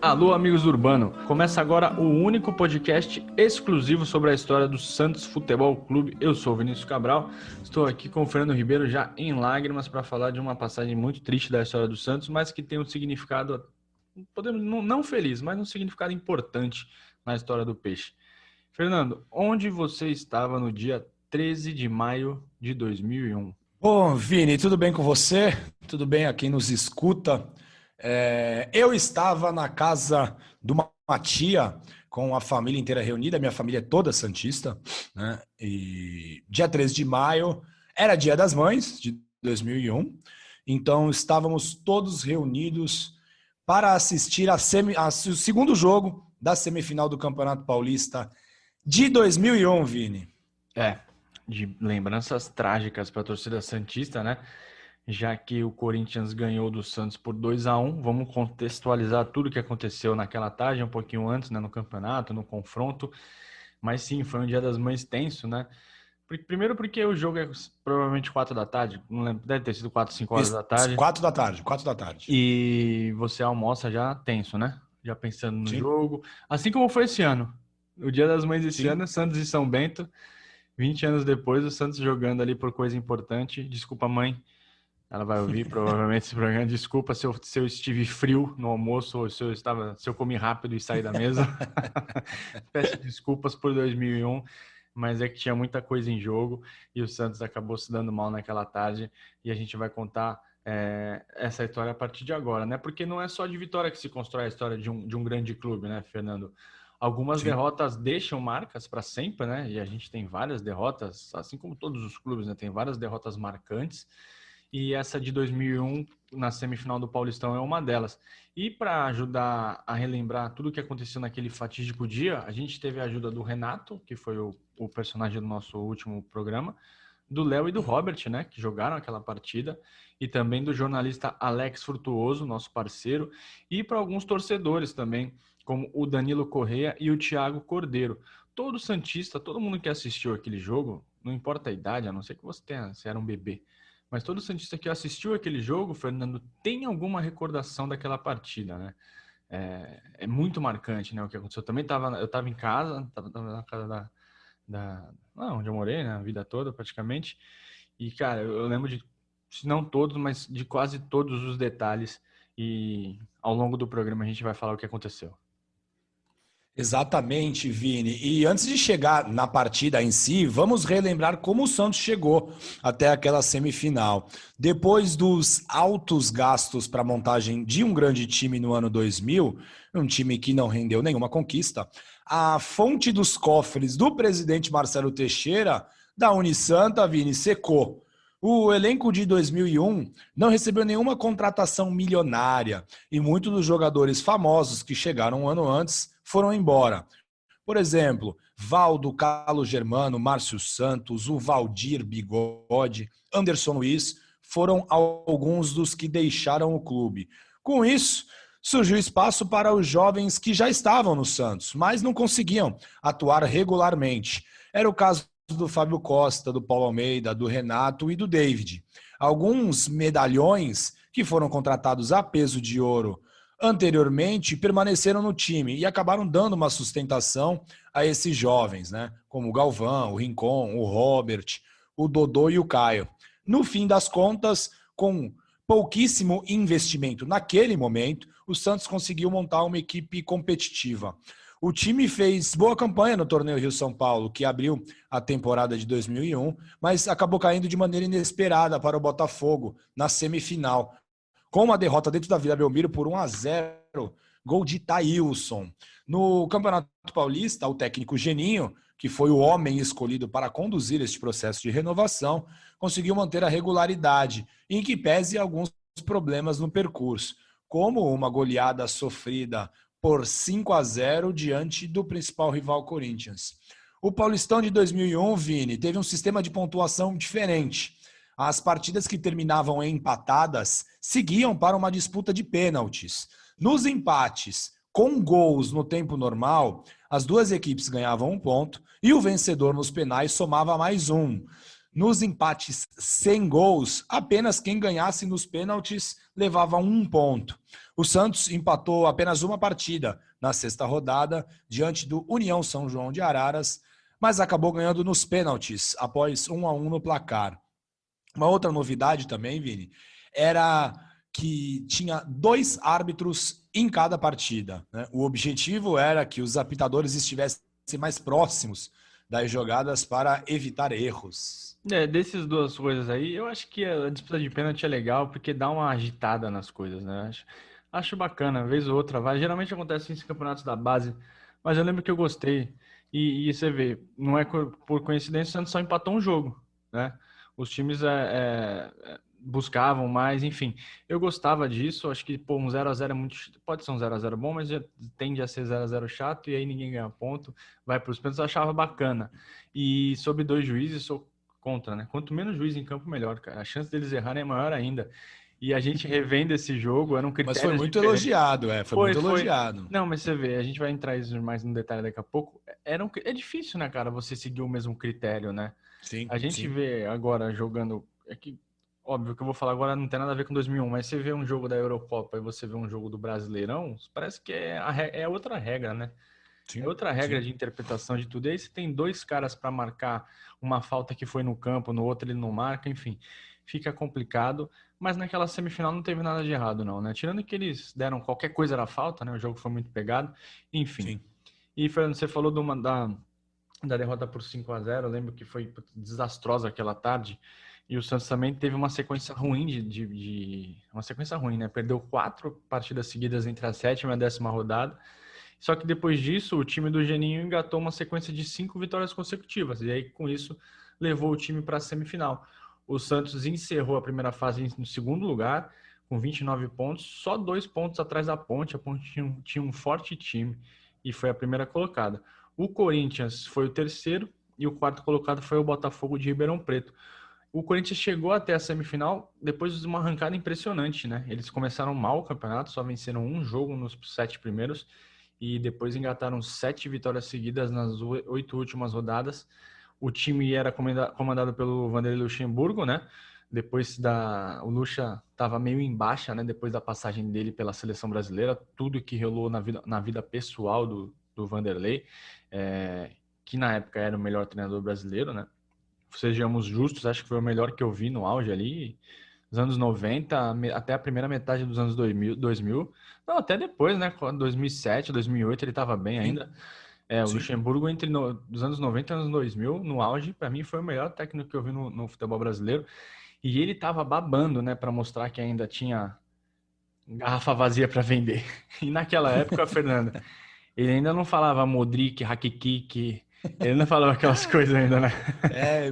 Alô, amigos do Urbano! Começa agora o único podcast exclusivo sobre a história do Santos Futebol Clube. Eu sou o Vinícius Cabral, estou aqui com o Fernando Ribeiro já em lágrimas para falar de uma passagem muito triste da história do Santos, mas que tem um significado, podemos não feliz, mas um significado importante na história do Peixe. Fernando, onde você estava no dia 13 de maio de 2001? Bom, Vini, tudo bem com você? Tudo bem a quem nos escuta? Eu estava na casa de uma tia com a família inteira reunida, minha família é toda santista, né? E dia 13 de maio era Dia das Mães de 2001, então estávamos todos reunidos para assistir o segundo jogo da semifinal do Campeonato Paulista de 2001, Vini. De lembranças trágicas para a torcida santista, né? Já que o Corinthians ganhou do Santos por 2-1, vamos contextualizar tudo o que aconteceu naquela tarde, um pouquinho antes, né, no campeonato, no confronto. Mas sim, foi um Dia das Mães tenso, né? Primeiro porque o jogo é provavelmente 4 da tarde, não lembro, deve ter sido 4, 5 horas da tarde. 4 da tarde, 4 da tarde. E você almoça já tenso, né? Já pensando no Sim, jogo. Assim como foi esse ano. O Dia das Mães esse ano sim. é Santos e São Bento. 20 anos depois, o Santos jogando ali por coisa importante. Desculpa, mãe. Ela vai ouvir provavelmente esse programa. Desculpa se eu estive frio no almoço ou se eu comi rápido e saí da mesa. Peço desculpas por 2001, mas é que tinha muita coisa em jogo e o Santos acabou se dando mal naquela tarde e a gente vai contar essa história a partir de agora, né? Porque não é só de vitória que se constrói a história de um grande clube, né, Fernando? Algumas Sim. derrotas deixam marcas para sempre, né? E a gente tem várias derrotas, assim como todos os clubes, né? Tem várias derrotas marcantes. E essa de 2001, na semifinal do Paulistão, é uma delas. E para ajudar a relembrar tudo o que aconteceu naquele fatídico dia, a gente teve a ajuda do Renato, que foi o personagem do nosso último programa, do Léo e do Robert, né, que jogaram aquela partida, e também do jornalista Alex Frutuoso, nosso parceiro, e para alguns torcedores também, como o Danilo Correia e o Thiago Cordeiro. Todo santista, todo mundo que assistiu aquele jogo, não importa a idade, a não ser que você era um bebê, mas todo santista que assistiu aquele jogo, Fernando, tem alguma recordação daquela partida, né? É muito marcante, né, o que aconteceu. Eu estava em casa, estava na casa onde eu morei, né, a vida toda praticamente. E, cara, eu lembro de, se não todos, mas de quase todos os detalhes. E ao longo do programa a gente vai falar o que aconteceu. Exatamente, Vini. E antes de chegar na partida em si, vamos relembrar como o Santos chegou até aquela semifinal. Depois dos altos gastos para a montagem de um grande time no ano 2000, um time que não rendeu nenhuma conquista, a fonte dos cofres do presidente Marcelo Teixeira, da Unisanta, Vini, secou. O elenco de 2001 não recebeu nenhuma contratação milionária e muitos dos jogadores famosos que chegaram um ano antes foram embora. Por exemplo, Valdo, Carlos Germano, Márcio Santos, o Valdir Bigode, Anderson Luiz foram alguns dos que deixaram o clube. Com isso, surgiu espaço para os jovens que já estavam no Santos, mas não conseguiam atuar regularmente. Era o caso do Fábio Costa, do Paulo Almeida, do Renato e do David. Alguns medalhões que foram contratados a peso de ouro anteriormente permaneceram no time e acabaram dando uma sustentação a esses jovens, né? Como o Galvão, o Rincon, o Robert, o Dodô e o Caio. No fim das contas, com pouquíssimo investimento naquele momento, o Santos conseguiu montar uma equipe competitiva. O time fez boa campanha no torneio Rio-São Paulo, que abriu a temporada de 2001, mas acabou caindo de maneira inesperada para o Botafogo na semifinal, com uma derrota dentro da Vila Belmiro por 1-0, gol de Thailson. No Campeonato Paulista, o técnico Geninho, que foi o homem escolhido para conduzir este processo de renovação, conseguiu manter a regularidade, em que pese alguns problemas no percurso, como uma goleada sofrida por 5-0 diante do principal rival Corinthians. O Paulistão de 2001, Vini, teve um sistema de pontuação diferente. As partidas que terminavam empatadas seguiam para uma disputa de pênaltis. Nos empates, com gols no tempo normal, as duas equipes ganhavam um ponto e o vencedor nos penais somava mais um. Nos empates sem gols, apenas quem ganhasse nos pênaltis levava 1 ponto. O Santos empatou apenas uma partida na sexta rodada, diante do União São João de Araras, mas acabou ganhando nos pênaltis, após 1-1 no placar. Uma outra novidade também, Vini, era que tinha 2 árbitros em cada partida, né? O objetivo era que os apitadores estivessem mais próximos das jogadas para evitar erros. Desses duas coisas aí, eu acho que a disputa de pênalti é legal porque dá uma agitada nas coisas, né? Acho bacana, vez ou outra vai. Geralmente acontece isso em campeonatos da base, mas eu lembro que eu gostei. E você vê, não é por coincidência, o Santos só empatou um jogo, né? Os times buscavam mais, enfim. Eu gostava disso, acho que pô, um 0-0 é muito. Pode ser um 0-0 bom, mas tende a ser 0-0 chato e aí ninguém ganha ponto, vai para os pênaltis, eu achava bacana. E sobre 2 juízes, sou contra, né? Quanto menos juiz em campo, melhor, cara. A chance deles errarem é maior ainda. E a gente revendo esse jogo, eram Mas foi critérios muito diferentes. elogiado, foi muito Foi. elogiado. Não, mas você vê, a gente vai entrar isso mais no detalhe daqui a pouco. É difícil, né, cara, você seguir o mesmo critério, né? Sim, A gente sim. vê agora jogando. É que, óbvio que eu vou falar agora não tem nada a ver com 2001, mas você vê um jogo da Eurocopa e você vê um jogo do Brasileirão, parece que é outra regra, né? É Sim, outra regra sim. de interpretação de tudo. E aí você tem 2 caras para marcar uma falta que foi no campo, no outro ele não marca, enfim, fica complicado. Mas naquela semifinal não teve nada de errado, não, né? Tirando que eles deram qualquer coisa era falta, né? O jogo foi muito pegado, enfim. Sim. E Fernando, você falou da derrota por 5-0, eu lembro que foi desastrosa aquela tarde. E o Santos também teve uma sequência ruim uma sequência ruim, né? Perdeu 4 partidas seguidas entre a 7ª e a 10ª rodada. Só que depois disso, o time do Geninho engatou uma sequência de 5 vitórias consecutivas. E aí, com isso, levou o time para a semifinal. O Santos encerrou a primeira fase no segundo lugar, com 29 pontos, só 2 pontos atrás da Ponte. A Ponte tinha um forte time e foi a primeira colocada. O Corinthians foi o terceiro e o quarto colocado foi o Botafogo de Ribeirão Preto. O Corinthians chegou até a semifinal depois de uma arrancada impressionante, né? Eles começaram mal o campeonato, só venceram um jogo nos 7 primeiros e depois engataram 7 vitórias seguidas nas 8 últimas rodadas. O time era comandado pelo Vanderlei Luxemburgo, né? O Lucha estava meio em baixa, né? Depois da passagem dele pela seleção brasileira, tudo que rolou na vida pessoal do Vanderlei, que na época era o melhor treinador brasileiro, né? Sejamos justos, acho que foi o melhor que eu vi no auge ali, nos anos 90, até a primeira metade dos anos 2000. Não, até depois, né? 2007, 2008, ele estava bem Sim. ainda. O Sim. Luxemburgo, dos anos 90 e anos 2000, no auge, para mim foi o melhor técnico que eu vi no futebol brasileiro. E ele estava babando, né, para mostrar que ainda tinha garrafa vazia para vender. E naquela época, Fernando, ele ainda não falava Modric, Rakitic, ele não falava aquelas coisas ainda, né?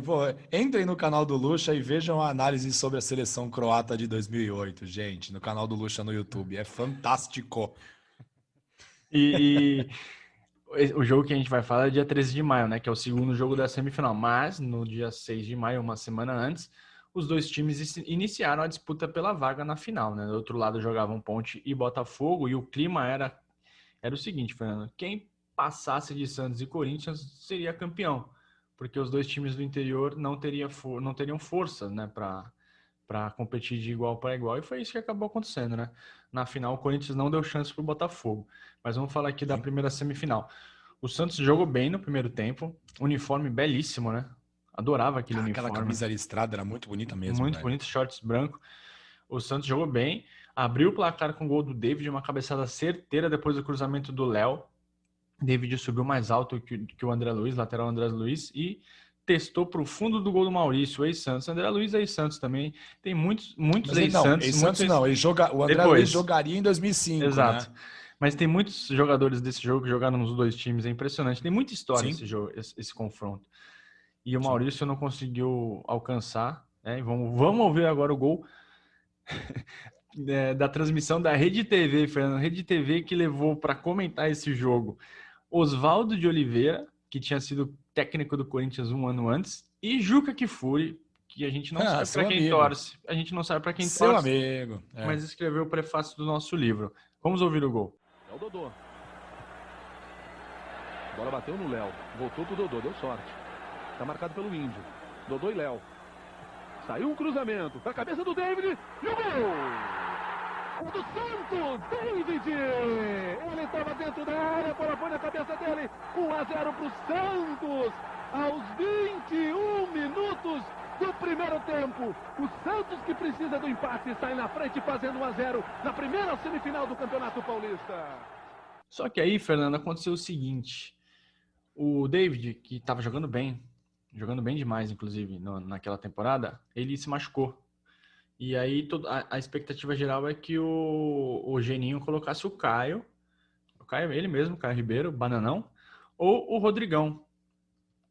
Pô, entrem no canal do Lucha e vejam a análise sobre a seleção croata de 2008, gente, no canal do Lucha no YouTube. É fantástico. E o jogo que a gente vai falar é dia 13 de maio, né? Que é o segundo jogo da semifinal. Mas no dia 6 de maio, uma semana antes, os dois times iniciaram a disputa pela vaga na final, né? Do outro lado jogavam Ponte e Botafogo, e o clima era o seguinte, Fernando: quem passasse de Santos e Corinthians seria campeão, porque os dois times do interior não teriam força, né, para competir de igual para igual, e foi isso que acabou acontecendo, né? Na final, o Corinthians não deu chance para o Botafogo. Mas vamos falar aqui da primeira semifinal. O Santos jogou bem no primeiro tempo, uniforme belíssimo, né? Adorava aquele Aquela uniforme. camisa listrada era muito bonita mesmo, Muito velho. bonito, shorts branco. O Santos jogou bem, abriu o placar com o gol do David, uma cabeçada certeira depois do cruzamento do Léo. David subiu mais alto que o André Luiz, lateral André Luiz, e testou para o fundo do gol do Maurício, ex-Santos. André Luiz é ex-Santos também. Tem muitos Mas ele não, ex-Santos. ex-Santos não. O André Luiz Depois, jogaria em 2005, exato. né? Mas tem muitos jogadores desse jogo que jogaram nos dois times. É impressionante. Tem muita história Sim. esse jogo, esse confronto. E o Sim. Maurício não conseguiu alcançar. Né? Vamos ouvir agora o gol da transmissão da Rede TV, Fernando. Rede TV que levou para comentar esse jogo Oswaldo de Oliveira, que tinha sido técnico do Corinthians um ano antes, e Juca Kfouri, que a gente não sabe para Seu quem amigo. torce. A gente não sabe para quem Seu torce, amigo. mas escreveu o prefácio do nosso livro. Vamos ouvir o gol. É o Dodô. A bola bateu no Léo. Voltou pro Dodô, deu sorte. Tá marcado pelo Índio. Dodô e Léo. Saiu um cruzamento para a cabeça do David e o gol! Do Santos, David! Ele estava dentro da área, a bola foi na cabeça dele. 1-0 para o Santos, aos 21 minutos do primeiro tempo. O Santos, que precisa do empate, sai na frente fazendo 1-0 na primeira semifinal do Campeonato Paulista. Só que aí, Fernando, aconteceu o seguinte. O David, que estava jogando bem demais, inclusive, naquela temporada, ele se machucou. E aí a expectativa geral é que o Geninho colocasse o Caio, ele mesmo, Caio Ribeiro, Bananão, ou o Rodrigão.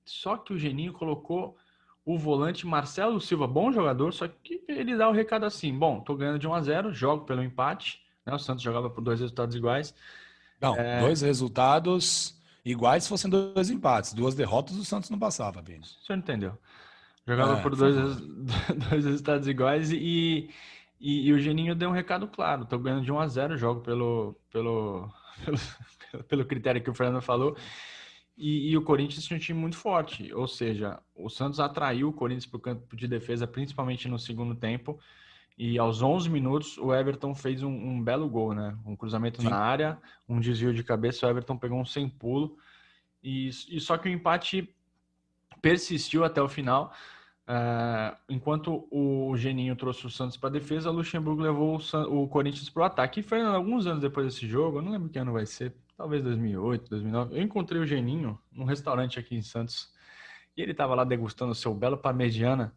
Só que o Geninho colocou o volante Marcelo Silva, bom jogador, só que ele dá o recado assim, bom, tô ganhando de 1-0, jogo pelo empate, né? O Santos jogava por 2 resultados iguais. Não, 2 resultados iguais se fossem 2 empates. 2 derrotas o Santos não passava, Vini. O senhor entendeu? Jogava por dois resultados iguais e o Geninho deu um recado claro. Tô ganhando de 1-0, jogo pelo critério que o Fernando falou. E o Corinthians tinha um time muito forte. Ou seja, o Santos atraiu o Corinthians para o campo de defesa, principalmente no segundo tempo. E aos 11 minutos, o Everton fez um belo gol, né? Um cruzamento na área, um desvio de cabeça. O Everton pegou um sem pulo. E só que o empate persistiu até o final. Enquanto o Geninho trouxe o Santos para a defesa, o Luxemburgo levou o Corinthians para o ataque. E, Fernando, alguns anos depois desse jogo, eu não lembro que ano vai ser, talvez 2008, 2009, eu encontrei o Geninho num restaurante aqui em Santos e ele estava lá degustando o seu belo parmegiana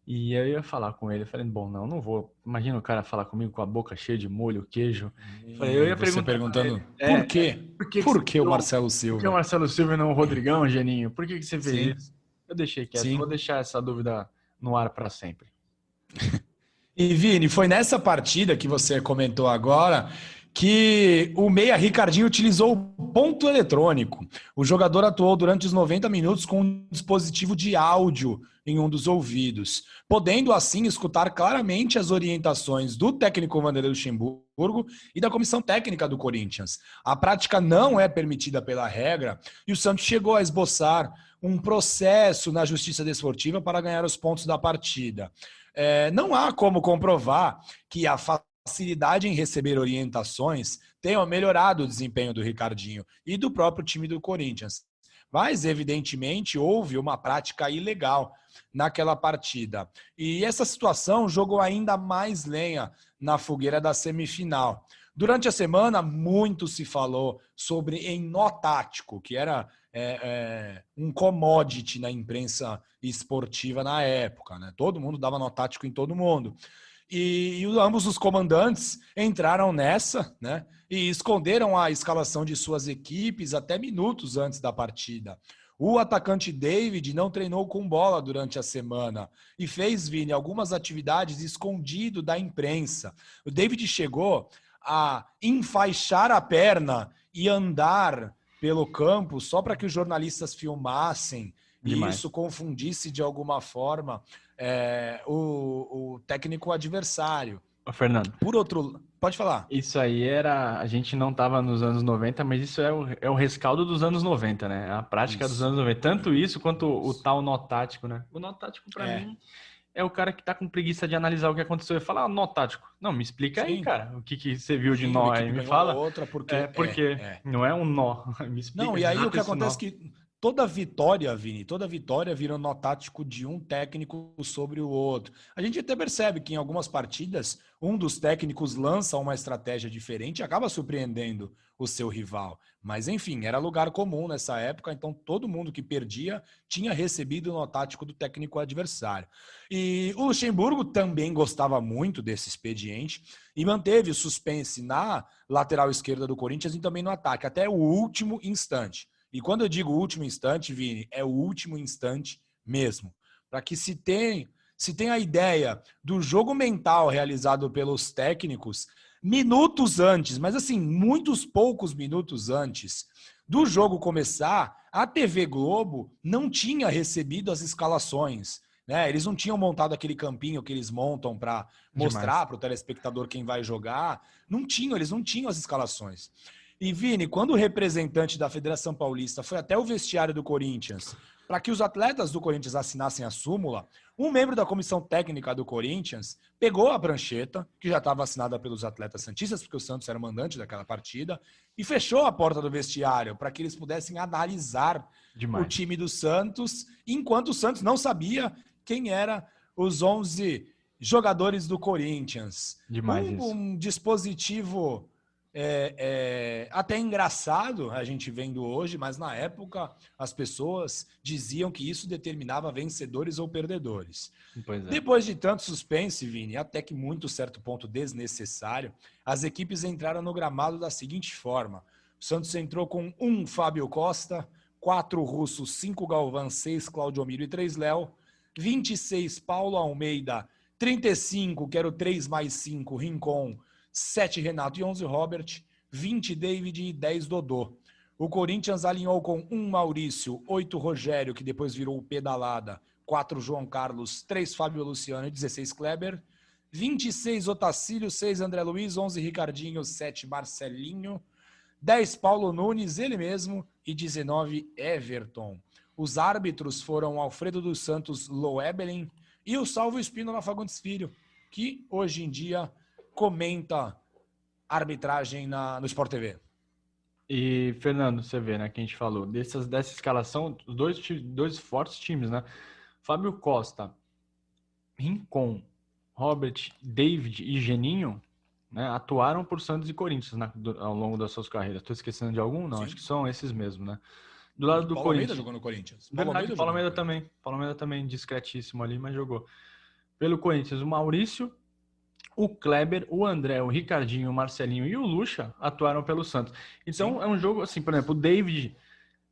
e eu ia falar com ele. Eu falei, bom, não vou. Imagina o cara falar comigo com a boca cheia de molho, queijo. Eu ia perguntando por quê? Por que o Marcelo Silva? Por que o Marcelo Silva e não o Rodrigão, Geninho? Por que você fez isso? Eu deixei quieto, vou deixar essa dúvida no ar para sempre. E Vini, foi nessa partida que você comentou agora que o meia Ricardinho utilizou o ponto eletrônico. O jogador atuou durante os 90 minutos com um dispositivo de áudio em um dos ouvidos, podendo assim escutar claramente as orientações do técnico Vanderlei Luxemburgo e da comissão técnica do Corinthians. A prática não é permitida pela regra e o Santos chegou a esboçar um processo na Justiça Desportiva para ganhar os pontos da partida. Não há como comprovar que a facilidade em receber orientações tenha melhorado o desempenho do Ricardinho e do próprio time do Corinthians. Mas, evidentemente, houve uma prática ilegal naquela partida. E essa situação jogou ainda mais lenha na fogueira da semifinal. Durante a semana, muito se falou sobre em nó tático, que era um commodity na imprensa esportiva na época, né? Todo mundo dava nó tático em todo mundo. E ambos os comandantes entraram nessa, né? E esconderam a escalação de suas equipes até minutos antes da partida. O atacante David não treinou com bola durante a semana e fez, Vini, algumas atividades escondido da imprensa. O David chegou a enfaixar a perna e andar pelo campo só para que os jornalistas filmassem e isso confundisse de alguma forma o técnico adversário. Fernando, por outro, pode falar. Isso aí a gente não estava nos anos 90, mas isso é o rescaldo dos anos 90, né? A prática dos anos 90. Tanto isso quanto o tal nó tático, né? O nó tático, para mim, é o cara que tá com preguiça de analisar o que aconteceu e falar, nó tático. Não, me explica aí, cara, o que você viu de nó aí, me fala. Outra porque não é um nó. Me explica. Não, e aí o que acontece é que toda vitória, Vini, toda vitória vira um nó tático de um técnico sobre o outro. A gente até percebe que em algumas partidas, um dos técnicos lança uma estratégia diferente e acaba surpreendendo o seu rival. Mas, enfim, era lugar comum nessa época, então todo mundo que perdia tinha recebido o nó tático do técnico adversário. E o Luxemburgo também gostava muito desse expediente e manteve o suspense na lateral esquerda do Corinthians e também no ataque, até o último instante. E quando eu digo último instante, Vini, é o último instante mesmo. Para que se tenha a ideia do jogo mental realizado pelos técnicos minutos antes, mas assim, muitos poucos minutos antes do jogo começar, a TV Globo não tinha recebido as escalações. Né? Eles não tinham montado aquele campinho que eles montam para mostrar para o telespectador quem vai jogar. Eles não tinham as escalações. E, Vini, quando o representante da Federação Paulista foi até o vestiário do Corinthians para que os atletas do Corinthians assinassem a súmula, Um membro da comissão técnica do Corinthians pegou a prancheta, que já estava assinada pelos atletas santistas, porque o Santos era o mandante daquela partida, e fechou a porta do vestiário para que eles pudessem analisar o time do Santos, enquanto o Santos não sabia quem eram os 11 jogadores do Corinthians. Demais isso. Um dispositivo até engraçado a gente vendo hoje, mas na época as pessoas diziam que isso determinava vencedores ou perdedores. Pois é. Depois de tanto suspense, Vini, até que muito certo ponto desnecessário, as equipes entraram no gramado da seguinte forma: o Santos entrou com 1 Fábio Costa, 4 Russo, 5 Galvão, 6 Claudio Miro e 3 Léo, 26 Paulo Almeida, 35, que era o 3 mais 5, Rincon, 7 Renato e 11 Robert, 20 David e 10 Dodô. O Corinthians alinhou com 1 Maurício, 8 Rogério, que depois virou o Pedalada, 4 João Carlos, 3 Fábio Luciano e 16 Kleber, 26 Otacílio, 6 André Luiz, 11 Ricardinho, 7 Marcelinho, 10 Paulo Nunes, ele mesmo, e 19 Everton. Os árbitros foram Alfredo dos Santos Loebelin e o Salvo Espínola Fagundes Filho, que hoje em dia comenta arbitragem no Sport TV. E, Fernando, você vê, né, que a gente falou, dessa escalação, os dois fortes times, né? Fábio Costa, Rincon, Robert, David e Geninho, né, atuaram por Santos e Corinthians ao longo das suas carreiras. Estou esquecendo de algum? Não, Sim. Acho que são esses mesmo, né? Do lado do Paulo Corinthians. Almeida jogou no Corinthians. Paulo Almeida também. Paulo Almeida também, discretíssimo ali, mas jogou. Pelo Corinthians, o Maurício, o Kleber, o André, o Ricardinho, o Marcelinho e o Lucha atuaram pelo Santos. Então, sim, é um jogo assim, por exemplo, o David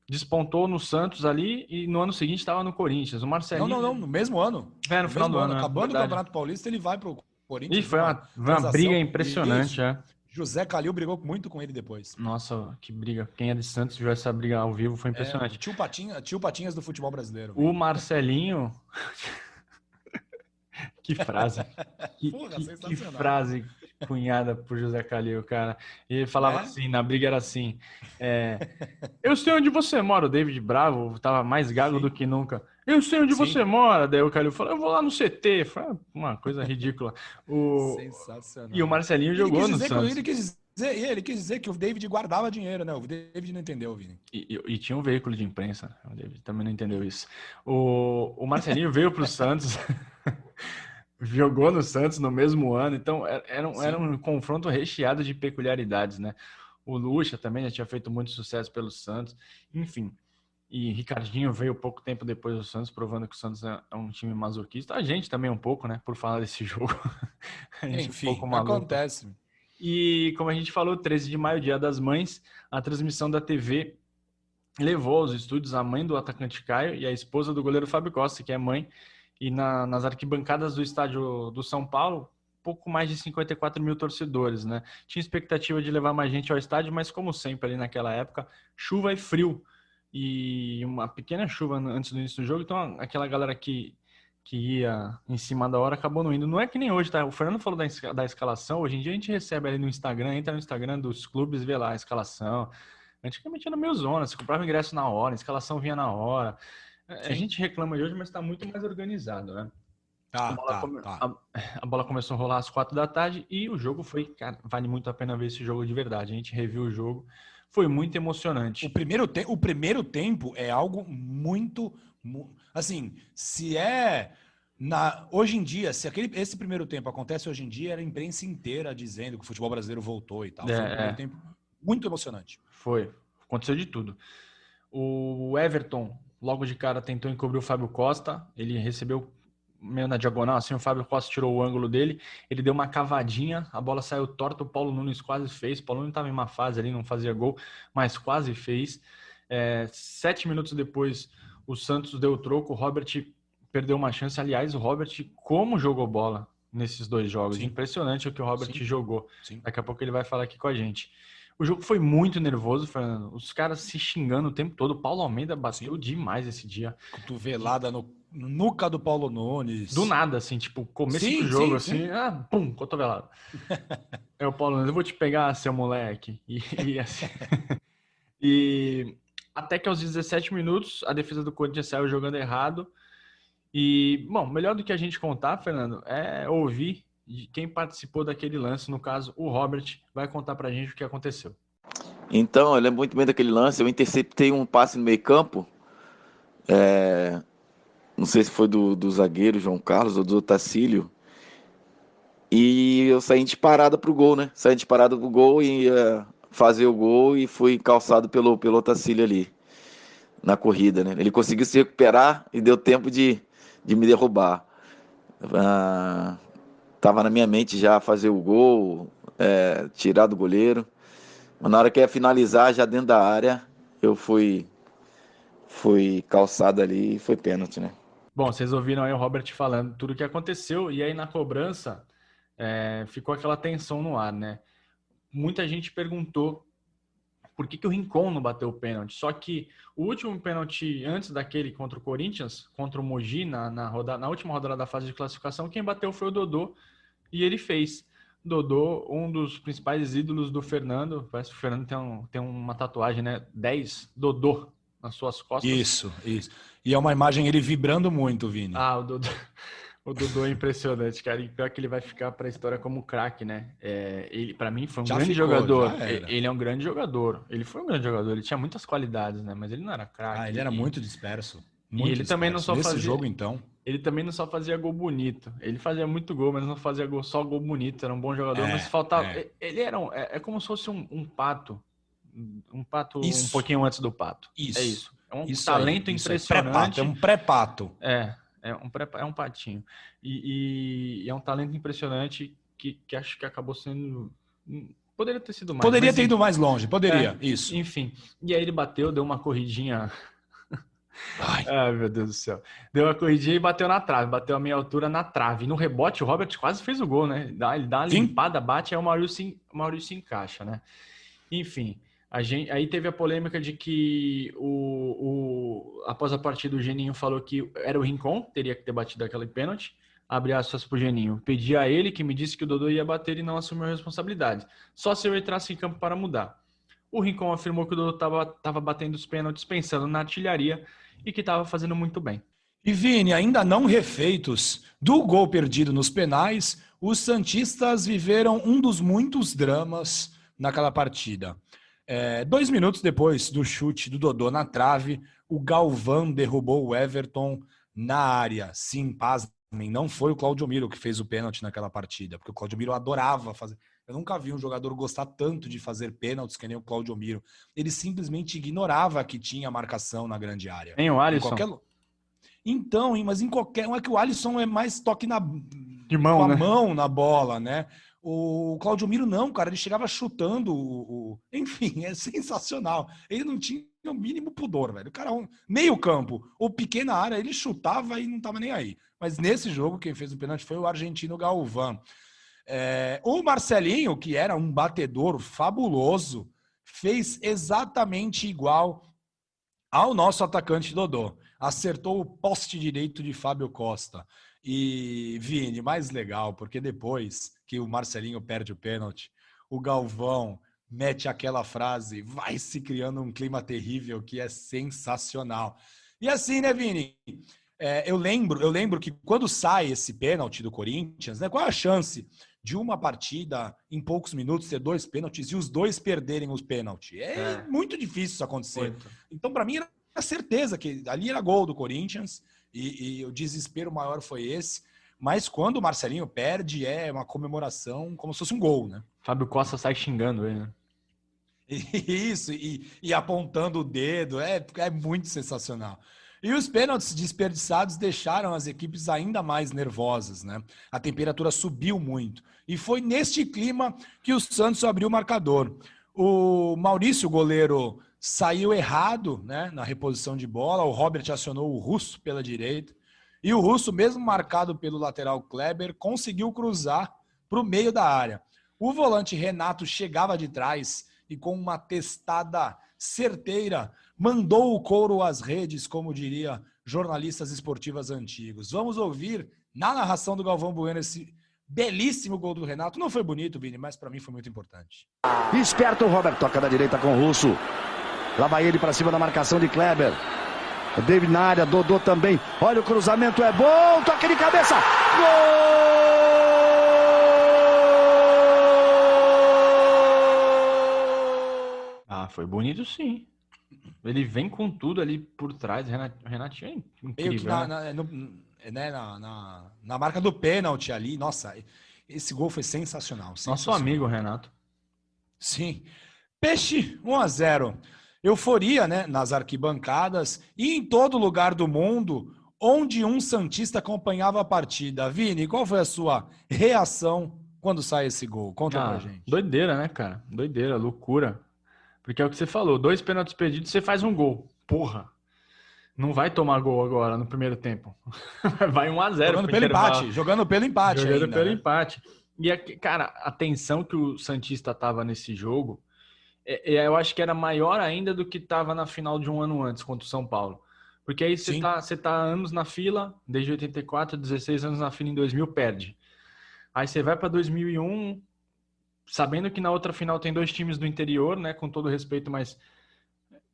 despontou no Santos ali e no ano seguinte estava no Corinthians. O Marcelinho... Não, no mesmo ano. No final do ano. Acabando o Campeonato Paulista, ele vai pro Corinthians. E foi uma briga impressionante, José Calil brigou muito com ele depois. Nossa, que briga. Quem é de Santos viu essa briga ao vivo, foi impressionante. Tio Patinhas do futebol brasileiro. O Marcelinho... Que frase. Que frase cunhada por José Calil, cara. E ele falava assim, na briga era assim, eu sei onde você mora. O David Bravo tava mais gago do que nunca. Eu sei onde você mora. Daí o Calil falou, eu vou lá no CT. Foi uma coisa ridícula. Sensacional. E o Marcelinho jogou no Santos. Ele quis dizer que o David guardava dinheiro, né? O David não entendeu, Vini. E tinha um veículo de imprensa. O David também não entendeu isso. O Marcelinho veio pro Santos... Jogou no Santos no mesmo ano, então era um confronto recheado de peculiaridades, né? O Lucha também já tinha feito muito sucesso pelo Santos, enfim. E Ricardinho veio pouco tempo depois do Santos, provando que o Santos é um time masoquista. A gente também um pouco, né? Por falar desse jogo. Enfim, um pouco acontece. E como a gente falou, 13 de maio, Dia das Mães, a transmissão da TV levou aos estúdios a mãe do atacante Caio e a esposa do goleiro Fábio Costa, que é mãe. E nas arquibancadas do estádio do São Paulo, pouco mais de 54 mil torcedores, né? Tinha expectativa de levar mais gente ao estádio, mas como sempre ali naquela época, chuva e frio. E uma pequena chuva antes do início do jogo, então aquela galera que ia em cima da hora acabou não indo. Não é que nem hoje, tá? O Fernando falou da escalação, hoje em dia a gente recebe ali no Instagram, entra no Instagram dos clubes, vê lá a escalação. Antigamente era meio zona, você comprava ingresso na hora, a escalação vinha na hora. A gente reclama de hoje, mas está muito mais organizado, né? A bola começou a rolar às 4 da tarde e o jogo foi... Cara, vale muito a pena ver esse jogo de verdade. A gente reviu o jogo, foi muito emocionante. O primeiro tempo é algo muito... Assim, se é... Hoje em dia, se esse primeiro tempo acontece hoje em dia, era a imprensa inteira dizendo que o futebol brasileiro voltou e tal. Foi um primeiro tempo muito emocionante. Foi. Aconteceu de tudo. O Everton... Logo de cara tentou encobrir o Fábio Costa, ele recebeu meio na diagonal, assim, o Fábio Costa tirou o ângulo dele, ele deu uma cavadinha, a bola saiu torta, o Paulo Nunes quase fez, o Paulo Nunes estava em uma fase ali, não fazia gol, mas quase fez. 7 minutos depois, o Santos deu o troco, o Robert perdeu uma chance, aliás, o Robert, como jogou bola nesses dois jogos, impressionante o que o Robert jogou. Daqui a pouco ele vai falar aqui com a gente. O jogo foi muito nervoso, Fernando. Os caras se xingando o tempo todo. O Paulo Almeida bateu demais esse dia. Cotovelada no nuca do Paulo Nunes. Do nada, assim, tipo, começo do jogo, assim, pum, cotovelada. O Paulo Nunes, eu vou te pegar, seu moleque. E assim... E até que aos 17 minutos, a defesa do Corinthians saiu jogando errado. E, bom, melhor do que a gente contar, Fernando, é ouvir de quem participou daquele lance. No caso, o Robert vai contar pra gente o que aconteceu. Então, eu lembro muito bem daquele lance. Eu interceptei um passe no meio campo. Não sei se foi do zagueiro João Carlos ou do Otacílio. E eu saí disparada pro gol, né? Saí disparada pro gol e ia fazer o gol e fui calçado pelo Otacílio ali na corrida, né? Ele conseguiu se recuperar e deu tempo de me derrubar. Tava na minha mente já fazer o gol, tirar do goleiro. Mas na hora que ia finalizar, já dentro da área, eu fui calçado ali e foi pênalti, né? Bom, vocês ouviram aí o Robert falando tudo o que aconteceu, e aí na cobrança ficou aquela tensão no ar, né? Muita gente perguntou por que o Rincon não bateu o pênalti. Só que o último pênalti antes daquele contra o Corinthians, contra o Mogi, na última rodada da fase de classificação, quem bateu foi o Dodô, e ele fez. Dodô, um dos principais ídolos do Fernando. Parece que o Fernando tem uma tatuagem, né? 10 Dodô nas suas costas. Isso. E é uma imagem ele vibrando muito, Vini. O Dodô é impressionante, cara. E pior que ele vai ficar para a história como craque, né? Ele, para mim, foi um grande jogador. Ele é um grande jogador. Ele foi um grande jogador. Ele tinha muitas qualidades, né? Mas ele não era craque. Ele era muito disperso. E ele também não só Nesse fazia... jogo, então... Ele também não só fazia gol bonito. Ele fazia muito gol, mas não fazia só gol bonito. Era um bom jogador, mas faltava... Ele era como se fosse um pato. Um pato um pouquinho antes do pato. Isso. É isso. É um talento impressionante. É um pré-pato. É um patinho. E é um talento impressionante que acho que acabou sendo... Poderia ter sido mais. Poderia ter ido mais longe, poderia. Isso. Enfim. E aí ele bateu, deu uma corridinha... Ai, meu Deus do céu. Deu uma corridinha e bateu na trave. Bateu a meia altura na trave. E no rebote, o Robert quase fez o gol, né? Ele dá uma limpada, bate, aí o Maurício encaixa, né? Enfim, aí teve a polêmica de que após a partida o Geninho falou que era o Rincon, teria que ter batido aquele pênalti. Abre aspas pro Geninho. Pedi a ele que me disse que o Dodô ia bater e não assumiu a responsabilidade. Só se eu entrasse em campo para mudar. O Rincon afirmou que o Dodô estava batendo os pênaltis pensando na artilharia e que estava fazendo muito bem. E Vini, ainda não refeitos do gol perdido nos penais, os santistas viveram um dos muitos dramas naquela partida. 2 minutos depois do chute do Dodô na trave, o Galvão derrubou o Everton na área. Sim, pasmem, não foi o Claudio Miro que fez o pênalti naquela partida, porque o Claudio Miro adorava fazer... Eu nunca vi um jogador gostar tanto de fazer pênaltis que nem o Claudio Miro. Ele simplesmente ignorava que tinha marcação na grande área. Nem o Alisson? Então, mas em qualquer... Não é que o Alisson é mais toque de mão, com a né? mão na bola, né? O Claudio Miro não, cara. Ele chegava chutando Enfim, é sensacional. Ele não tinha o mínimo pudor, velho. O cara, meio campo ou pequena área, ele chutava e não tava nem aí. Mas nesse jogo, quem fez o pênalti foi o argentino Galvão. O Marcelinho, que era um batedor fabuloso, fez exatamente igual ao nosso atacante Dodô. Acertou o poste direito de Fábio Costa. E, Vini, mais legal, porque depois que o Marcelinho perde o pênalti, o Galvão mete aquela frase, vai se criando um clima terrível que é sensacional. E assim, né, Vini? Eu lembro que quando sai esse pênalti do Corinthians, né, qual é a chance de uma partida, em poucos minutos, ter 2 pênaltis e os 2 perderem os pênaltis? É muito difícil isso acontecer. Muito. Então, para mim, era certeza que ali era gol do Corinthians e o desespero maior foi esse. Mas quando o Marcelinho perde, é uma comemoração como se fosse um gol, né? Fábio Costa sai xingando ele, né? Isso, e apontando o dedo, é muito sensacional. E os pênaltis desperdiçados deixaram as equipes ainda mais nervosas, né? A temperatura subiu muito. E foi neste clima que o Santos abriu o marcador. O Maurício, o goleiro, saiu errado, né, na reposição de bola. O Robert acionou o Russo pela direita. E o Russo, mesmo marcado pelo lateral Kleber, conseguiu cruzar para o meio da área. O volante Renato chegava de trás e com uma testada certeira mandou o couro às redes, como diria jornalistas esportivas antigos. Vamos ouvir na narração do Galvão Bueno esse belíssimo gol do Renato. Não foi bonito, Vini, mas para mim foi muito importante. Esperto o Robert, toca da direita com o Russo. Lá vai ele para cima da marcação de Kleber. David na área, Dodô também. Olha o cruzamento, é bom. Toque de cabeça. Gol! Ah, foi bonito sim. Ele vem com tudo ali por trás. Renatinho é incrível, Na marca do pênalti ali. Nossa, esse gol foi sensacional. Nosso amigo, Renato. Sim. Peixe, 1-0. Euforia, né, nas arquibancadas e em todo lugar do mundo onde um santista acompanhava a partida. Vini, qual foi a sua reação quando sai esse gol? Conta pra gente. Doideira, né, cara? Doideira, loucura. Porque é o que você falou, 2 pênaltis perdidos, você faz um gol. Porra! Não vai tomar gol agora no primeiro tempo. Vai 1-0. Jogando pelo empate. Jogando pelo empate. E, cara, a tensão que o santista tava nesse jogo, eu acho que era maior ainda do que tava na final de um ano antes, contra o São Paulo. Porque aí você tá anos na fila, desde 84, 16 anos na fila em 2000, perde. Aí você vai para 2001, sabendo que na outra final tem 2 times do interior, né? Com todo respeito, mas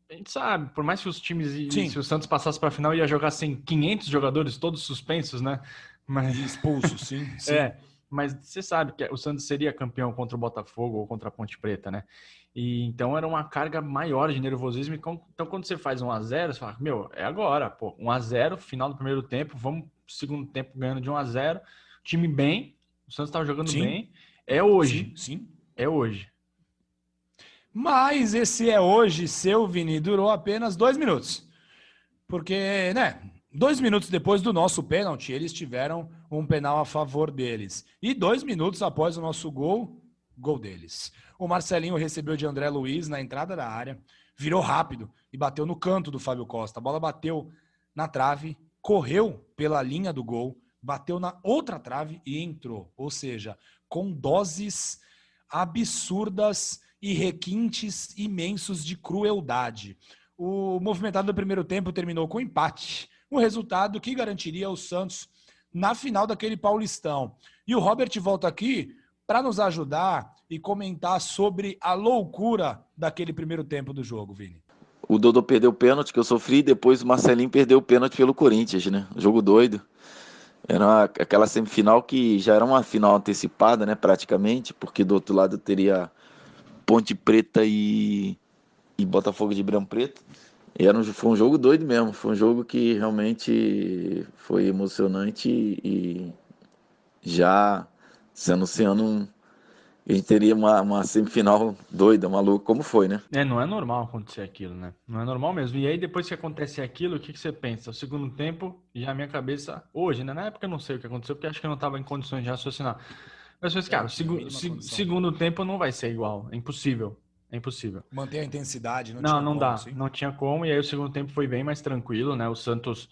a gente sabe, por mais que os times, se o Santos passasse para a final, ia jogar sem 500 jogadores, todos suspensos, né? Mas... expulsos, sim. Mas você sabe que o Santos seria campeão contra o Botafogo ou contra a Ponte Preta, né? E então era uma carga maior de nervosismo. Então quando você faz 1-0, você fala, meu, é agora, pô, 1-0, final do primeiro tempo, vamos segundo tempo ganhando de 1-0, time bem, o Santos estava jogando bem, é hoje. Sim. É hoje. Mas esse é hoje seu, Vini, durou apenas 2 minutos. Porque, né, 2 minutos depois do nosso pênalti, eles tiveram um penal a favor deles. E 2 minutos após o nosso gol deles. O Marcelinho recebeu de André Luiz na entrada da área, virou rápido e bateu no canto do Fábio Costa. A bola bateu na trave, correu pela linha do gol, bateu na outra trave e entrou. Ou seja, com doses absurdas e requintes imensos de crueldade. O movimentado do primeiro tempo terminou com empate, um resultado que garantiria o Santos na final daquele Paulistão. E o Robert volta aqui para nos ajudar e comentar sobre a loucura daquele primeiro tempo do jogo, Vini. O Dodô perdeu o pênalti que eu sofri, depois o Marcelinho perdeu o pênalti pelo Corinthians, né? Jogo doido. Era aquela semifinal que já era uma final antecipada, né, praticamente, porque do outro lado teria Ponte Preta e Botafogo de Ribeirão Preto. E foi um jogo doido mesmo, foi um jogo que realmente foi emocionante e já se anunciando a gente teria uma semifinal doida, maluca, como foi, né? Não é normal acontecer aquilo, né? Não é normal mesmo. E aí, depois que acontece aquilo, o que você pensa? O segundo tempo, já a minha cabeça, hoje, né? Na época eu não sei o que aconteceu, porque acho que eu não estava em condições de raciocinar. Mas eu pensei, cara, segundo tempo não vai ser igual. É impossível. É impossível. Manter a intensidade, não dá. Sim. Não tinha como. E aí o segundo tempo foi bem mais tranquilo, né? O Santos,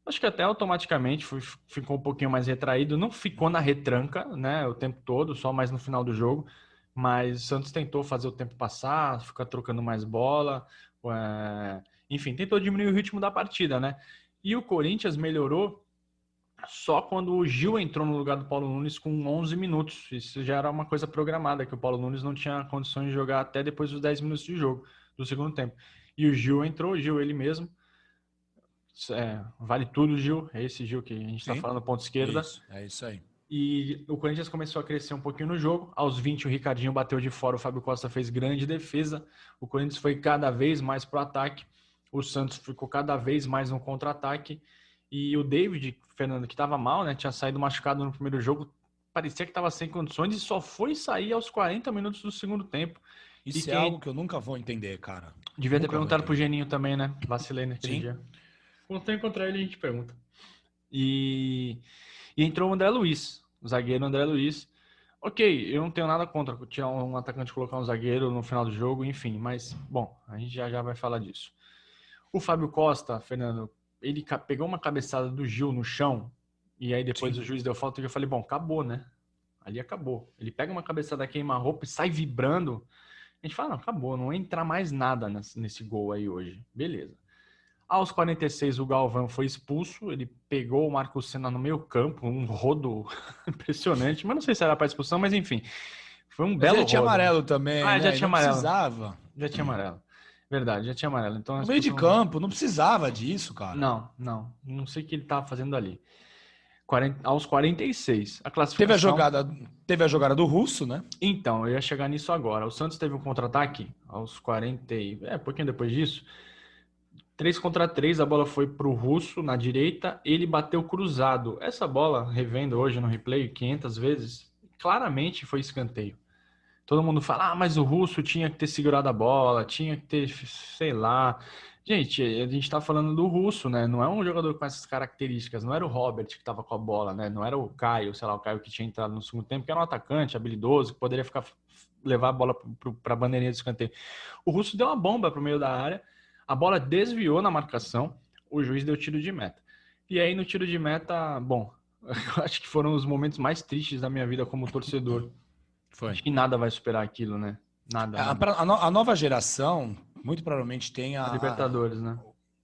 acho que até automaticamente ficou um pouquinho mais retraído. Não ficou na retranca, né? O tempo todo, só mais no final do jogo. Mas o Santos tentou fazer o tempo passar, ficar trocando mais bola. Enfim, tentou diminuir o ritmo da partida, né? E o Corinthians melhorou só quando o Gil entrou no lugar do Paulo Nunes com 11 minutos. Isso já era uma coisa programada, que o Paulo Nunes não tinha condições de jogar até depois dos 10 minutos de jogo, do segundo tempo. E o Gil entrou, ele mesmo. Vale tudo, Gil. É esse Gil que a gente está falando, ponta esquerda. É isso aí. E o Corinthians começou a crescer um pouquinho no jogo. Aos 20, o Ricardinho bateu de fora, o Fábio Costa fez grande defesa. O Corinthians foi cada vez mais pro ataque. O Santos ficou cada vez mais no contra-ataque. E o David, Fernando, que estava mal, né? Tinha saído machucado no primeiro jogo. Parecia que estava sem condições e só foi sair aos 40 minutos do segundo tempo. Isso é algo que eu nunca vou entender, cara. Devia ter perguntado pro Geninho também, né? Vacilei naquele dia. Quando encontrar ele, a gente pergunta. E entrou o André Luiz, o zagueiro André Luiz. Ok, eu não tenho nada contra tinha um atacante colocar um zagueiro no final do jogo, enfim. Mas, bom, a gente já vai falar disso. O Fábio Costa, Fernando, ele pegou uma cabeçada do Gil no chão, e aí depois o juiz deu falta, e eu falei, bom, acabou, né? Ali acabou. Ele pega uma cabeçada, queima-roupa e sai vibrando. A gente fala, não, acabou, não vai entrar mais nada nesse gol aí hoje. Beleza. Aos 46, o Galvão foi expulso, ele pegou o Marcos Senna no meio campo, um rodo impressionante, mas não sei se era para expulsão, mas enfim, foi um belo rodo. Já tinha amarelo também, né? Já tinha amarelo. Precisava. Já tinha amarelo. Verdade, já tinha amarelo. Então, No meio de campo, não precisava disso, cara. Não sei o que ele tava fazendo ali. Aos 46, a Teve classificação... a jogada do Russo, né? Então, eu ia chegar nisso agora. O Santos teve um contra-ataque aos 40, pouquinho depois disso. 3 contra 3, a bola foi pro Russo na direita, ele bateu cruzado. Essa bola, revendo hoje no replay 500 vezes, claramente foi escanteio. Todo mundo fala, mas o Russo tinha que ter segurado a bola, tinha que ter, sei lá. Gente, a gente tá falando do Russo, né? Não é um jogador com essas características, não era o Robert que tava com a bola, né? Não era o Caio, sei lá, o Caio que tinha entrado no segundo tempo, que era um atacante habilidoso, que poderia levar a bola para a bandeirinha de escanteio. O Russo deu uma bomba pro meio da área, a bola desviou na marcação, o juiz deu tiro de meta. E aí no tiro de meta, bom, eu acho que foram os momentos mais tristes da minha vida como torcedor. Foi. Acho que nada vai superar aquilo, né? Nada. A nova geração, muito provavelmente tem A Libertadores, né?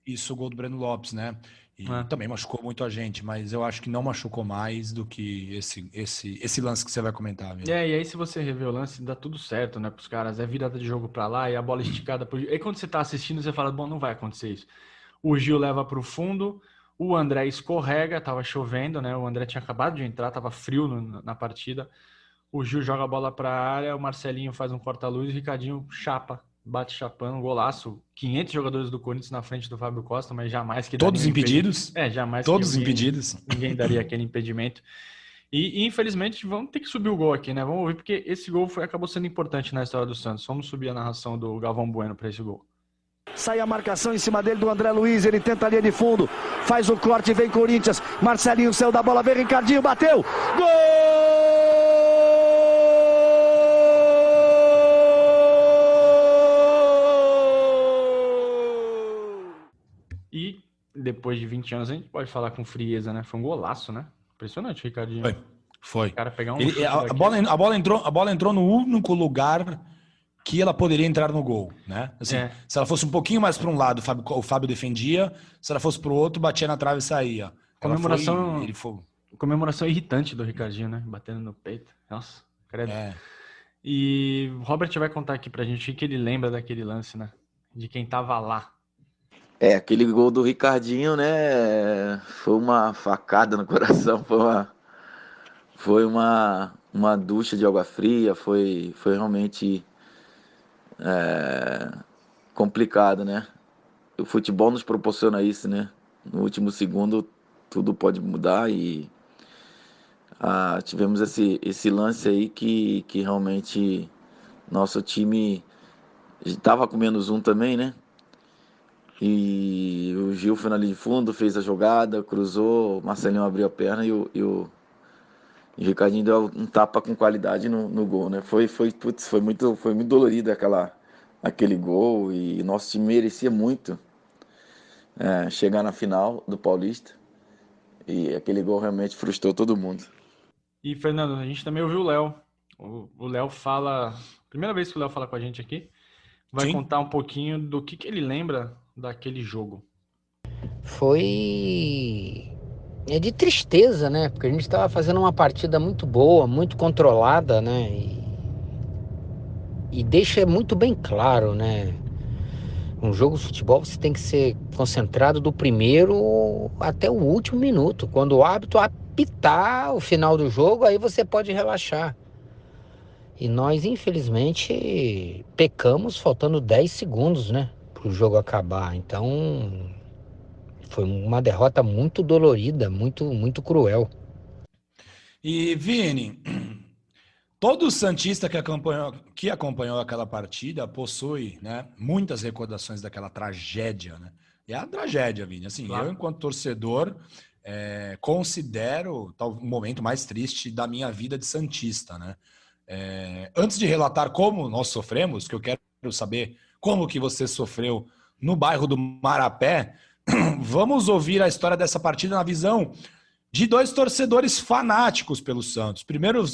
Isso, o gol do Breno Lopes, né? E também machucou muito a gente, mas eu acho que não machucou mais do que esse lance que você vai comentar. Viu? E aí se você rever o lance, dá tudo certo, né? Pros caras, é virada de jogo pra lá e a bola esticada pro Gil. E aí quando você tá assistindo, você fala, bom, não vai acontecer isso. O Gil leva pro fundo, o André escorrega, tava chovendo, né? O André tinha acabado de entrar, tava frio na partida. O Gil joga a bola para a área, o Marcelinho faz um corta-luz, o Ricardinho bate chapando, um golaço. 500 jogadores do Corinthians na frente do Fábio Costa, mas jamais que todos impedidos? Jamais. Todos impedidos. Ninguém daria aquele impedimento. E infelizmente vamos ter que subir o gol aqui, né? Vamos ouvir, porque esse gol acabou sendo importante na história do Santos. Vamos subir a narração do Galvão Bueno para esse gol. Sai a marcação em cima dele do André Luiz, ele tenta a linha de fundo, faz o corte, vem Corinthians, Marcelinho saiu da bola, vem Ricardinho, bateu, gol! E depois de 20 anos a gente pode falar com frieza, né? Foi um golaço, né? Impressionante, Ricardinho. Foi. O cara pegar a bola entrou no único lugar que ela poderia entrar no gol, né? Assim, se ela fosse um pouquinho mais para um lado, o Fábio defendia. Se ela fosse para o outro, batia na trave e saía. Comemoração irritante do Ricardinho, né? Batendo no peito. Nossa, credo. E o Robert vai contar aqui pra gente o que ele lembra daquele lance, né? De quem tava lá. Aquele gol do Ricardinho, né? Foi uma facada no coração, foi uma ducha de água fria, foi realmente complicado, né? O futebol nos proporciona isso, né? No último segundo tudo pode mudar e tivemos esse lance aí que realmente nosso time estava com -1 também, né? E o Gil foi na linha de fundo, fez a jogada, cruzou, o Marcelinho abriu a perna e o Ricardinho deu um tapa com qualidade no gol, né? Foi muito dolorido aquele gol e nosso time merecia muito chegar na final do Paulista e aquele gol realmente frustrou todo mundo. E, Fernando, a gente também ouviu o Léo. O Léo fala... Primeira vez que o Léo fala com a gente aqui, vai contar um pouquinho do que ele lembra daquele jogo. Foi de tristeza, né? Porque a gente estava fazendo uma partida muito boa, muito controlada, né? E deixa muito bem claro, né? Um jogo de futebol você tem que ser concentrado do primeiro até o último minuto. Quando o árbitro apitar o final do jogo, aí você pode relaxar. E nós, infelizmente, pecamos faltando 10 segundos, né? Para o jogo acabar. Então, foi uma derrota muito dolorida, muito cruel. E, Vini, todo santista que acompanhou aquela partida possui, né, muitas recordações daquela tragédia, né? E é a tragédia, Vini. Assim, claro. Eu, enquanto torcedor, considero o momento mais triste da minha vida de santista, né? Antes de relatar como nós sofremos, que eu quero saber como que você sofreu no bairro do Marapé, vamos ouvir a história dessa partida na visão de 2 torcedores fanáticos pelo Santos. Primeiro,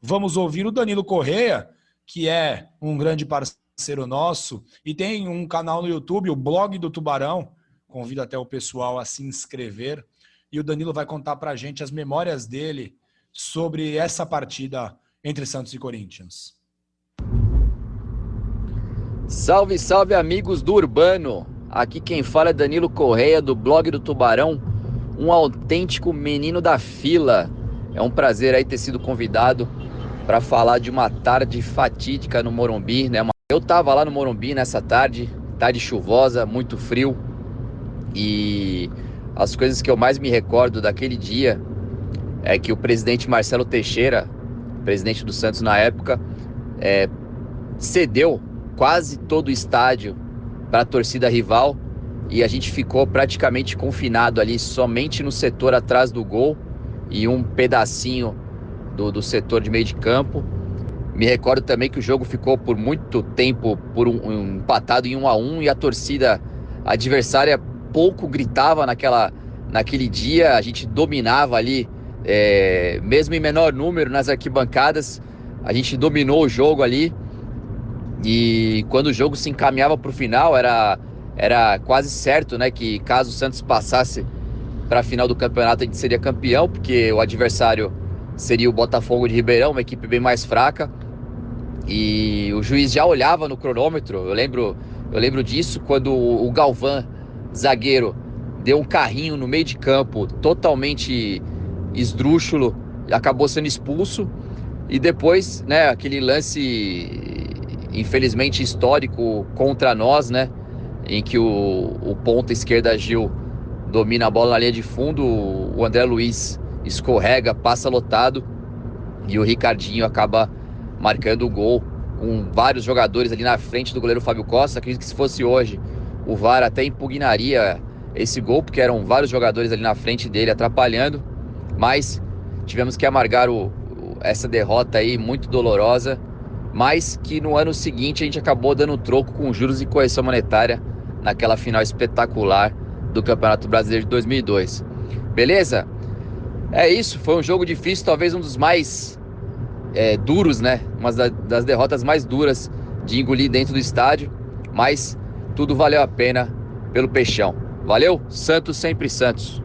vamos ouvir o Danilo Corrêa, que é um grande parceiro nosso e tem um canal no YouTube, o Blog do Tubarão. Convido até o pessoal a se inscrever. E o Danilo vai contar pra gente as memórias dele sobre essa partida entre Santos e Corinthians. Salve, salve, amigos do Urbano. Aqui quem fala é Danilo Correia, do blog do Tubarão, um autêntico menino da fila. É um prazer aí ter sido convidado para falar de uma tarde fatídica no Morumbi, né? Eu tava lá no Morumbi nessa tarde chuvosa, muito frio, e as coisas que eu mais me recordo daquele dia é que o presidente Marcelo Teixeira, presidente do Santos na época, cedeu quase todo o estádio para a torcida rival, e a gente ficou praticamente confinado ali somente no setor atrás do gol e um pedacinho do setor de meio de campo. Me recordo também que o jogo ficou por muito tempo empatado em 1-1, e a torcida adversária pouco gritava naquele dia. A gente dominava ali, mesmo em menor número nas arquibancadas, a gente dominou o jogo ali. E quando o jogo se encaminhava para o final, era quase certo, né, que caso o Santos passasse para a final do campeonato, a gente seria campeão, porque o adversário seria o Botafogo de Ribeirão, uma equipe bem mais fraca. E o juiz já olhava no cronômetro. Eu lembro disso, quando o Galvão, zagueiro, deu um carrinho no meio de campo, totalmente esdrúxulo, acabou sendo expulso. E depois, né, aquele lance infelizmente histórico contra nós, né, em que o ponta esquerda Gil domina a bola na linha de fundo, o André Luiz escorrega, passa lotado, e o Ricardinho acaba marcando o gol, com vários jogadores ali na frente do goleiro Fábio Costa. Acredito que se fosse hoje, o VAR até impugnaria esse gol, porque eram vários jogadores ali na frente dele atrapalhando, mas tivemos que amargar essa derrota aí muito dolorosa, mas que no ano seguinte a gente acabou dando troco com juros e correção monetária naquela final espetacular do Campeonato Brasileiro de 2002. Beleza? É isso, foi um jogo difícil, talvez um dos mais duros, né? Uma das derrotas mais duras de engolir dentro do estádio, mas tudo valeu a pena pelo Peixão. Valeu? Santos sempre Santos.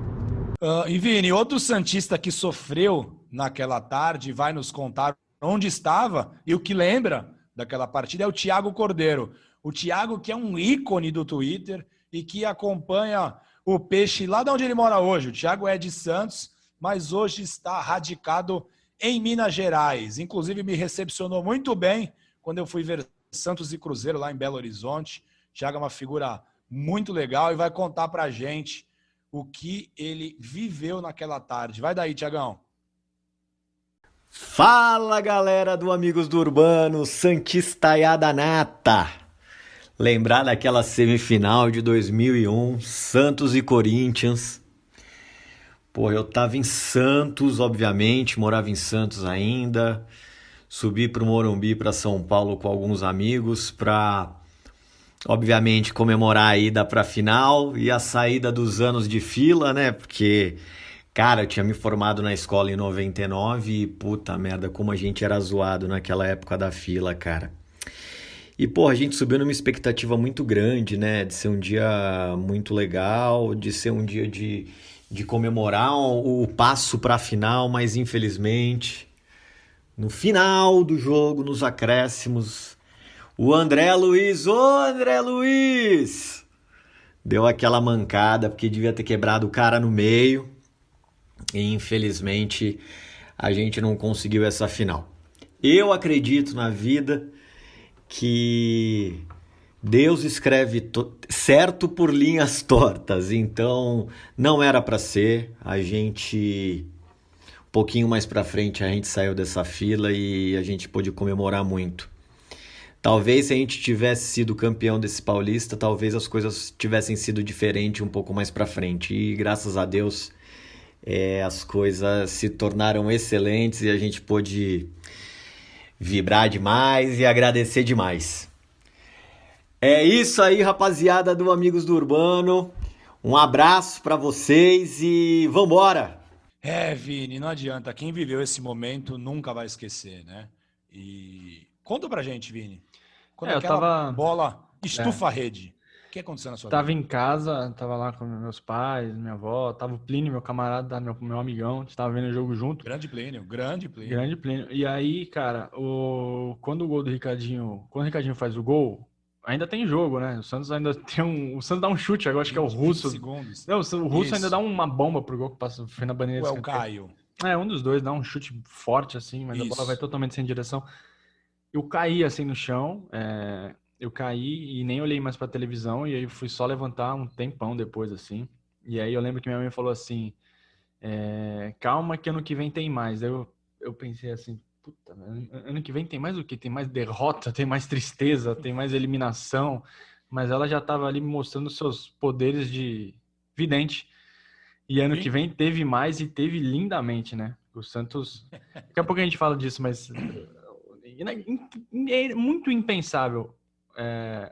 E Vini, outro santista que sofreu naquela tarde vai nos contar onde estava e o que lembra daquela partida é o Thiago Cordeiro. O Thiago, que é um ícone do Twitter e que acompanha o Peixe lá de onde ele mora hoje. O Thiago é de Santos, mas hoje está radicado em Minas Gerais. Inclusive me recepcionou muito bem quando eu fui ver Santos e Cruzeiro lá em Belo Horizonte. O Thiago é uma figura muito legal e vai contar pra gente o que ele viveu naquela tarde. Vai daí, Thiagão. Fala, galera do Amigos do Urbano, santistaiada nata. Lembrar daquela semifinal de 2001, Santos e Corinthians. Pô, eu tava em Santos, obviamente, morava em Santos ainda. Subi pro Morumbi, para São Paulo com alguns amigos pra, obviamente, comemorar a ida pra final e a saída dos anos de fila, né? Porque, cara, eu tinha me formado na escola em 99 e, puta merda, como a gente era zoado naquela época da fila, cara. E, pô, a gente subiu numa expectativa muito grande, né? De ser um dia muito legal, de ser um dia de comemorar o passo para a final, mas infelizmente, no final do jogo, nos acréscimos, o André Luiz, deu aquela mancada, porque devia ter quebrado o cara no meio, e infelizmente a gente não conseguiu essa final. Eu acredito na vida que Deus escreve certo por linhas tortas, então não era para ser. A gente, um pouquinho mais para frente, a gente saiu dessa fila e a gente pôde comemorar muito. Talvez se a gente tivesse sido campeão desse Paulista, talvez as coisas tivessem sido diferentes um pouco mais para frente. E graças a Deus as coisas se tornaram excelentes e a gente pôde vibrar demais e agradecer demais. É isso aí, rapaziada do Amigos do Urbano. Um abraço pra vocês e vambora! Vini, não adianta. Quem viveu esse momento nunca vai esquecer, né? E conta pra gente, Vini. Quando aquela bola estufa a rede, o que aconteceu na sua vida? Tava em casa, tava lá com meus pais, minha avó, tava o Plínio, meu camarada, meu amigão, a gente tava vendo o jogo junto. Grande Plínio. E aí, cara, quando o Ricardinho faz o gol, ainda tem jogo, né? O Santos ainda tem o Santos dá um chute, agora acho que é o Russo. Segundos. Não, o Russo ainda dá uma bomba pro gol que passa, foi na bandeira Ou é de o escanteio. Caio? É, um dos dois dá um chute forte, assim, mas a bola vai totalmente sem direção. Eu caí, assim, no chão, eu caí e nem olhei mais pra televisão, e aí fui só levantar um tempão depois, assim. E aí eu lembro que minha mãe falou assim, calma que ano que vem tem mais. Aí eu pensei assim, puta, ano que vem tem mais o quê? Tem mais derrota, tem mais tristeza, tem mais eliminação. Mas ela já estava ali me mostrando seus poderes de vidente. E ano que vem teve mais e teve lindamente, né? O Santos... Daqui a pouco a gente fala disso, mas é muito impensável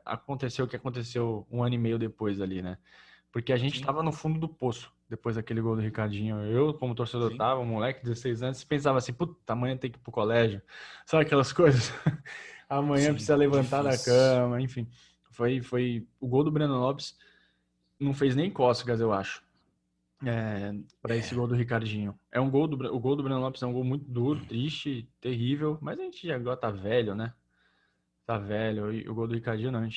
acontecer o que aconteceu um ano e meio depois ali, né? Porque a gente estava no fundo do poço depois daquele gol do Ricardinho. Eu, como torcedor, tava, moleque, 16 anos, pensava assim, puta, amanhã tem que ir pro colégio. Sabe aquelas coisas? Amanhã precisa levantar da cama, enfim. Foi o gol do Breno Lopes não fez nem cócegas, eu acho, para esse gol do Ricardinho. O gol do Breno Lopes é um gol muito duro, triste, terrível, mas a gente já agora tá velho, né? Tá velho. E o gol do Ricardinho não,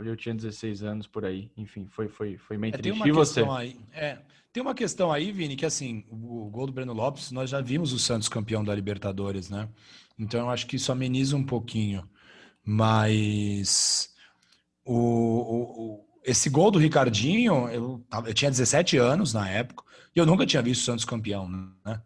eu tinha 16 anos por aí. Enfim, foi meio triste. Tem uma E você? questão aí, tem uma questão aí, Vini, que assim, o gol do Breno Lopes, nós já vimos o Santos campeão da Libertadores, né? Então eu acho que isso ameniza um pouquinho. Mas esse gol do Ricardinho, eu tinha 17 anos na época, e eu nunca tinha visto o Santos campeão, né?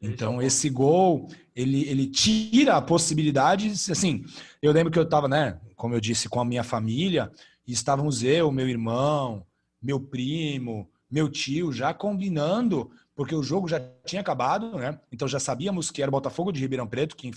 Então, esse gol, ele tira a possibilidade, assim, eu lembro que eu estava, né, como eu disse, com a minha família, e estávamos eu, meu irmão, meu primo, meu tio, já combinando, porque o jogo já tinha acabado, né? Então já sabíamos que era o Botafogo de Ribeirão Preto que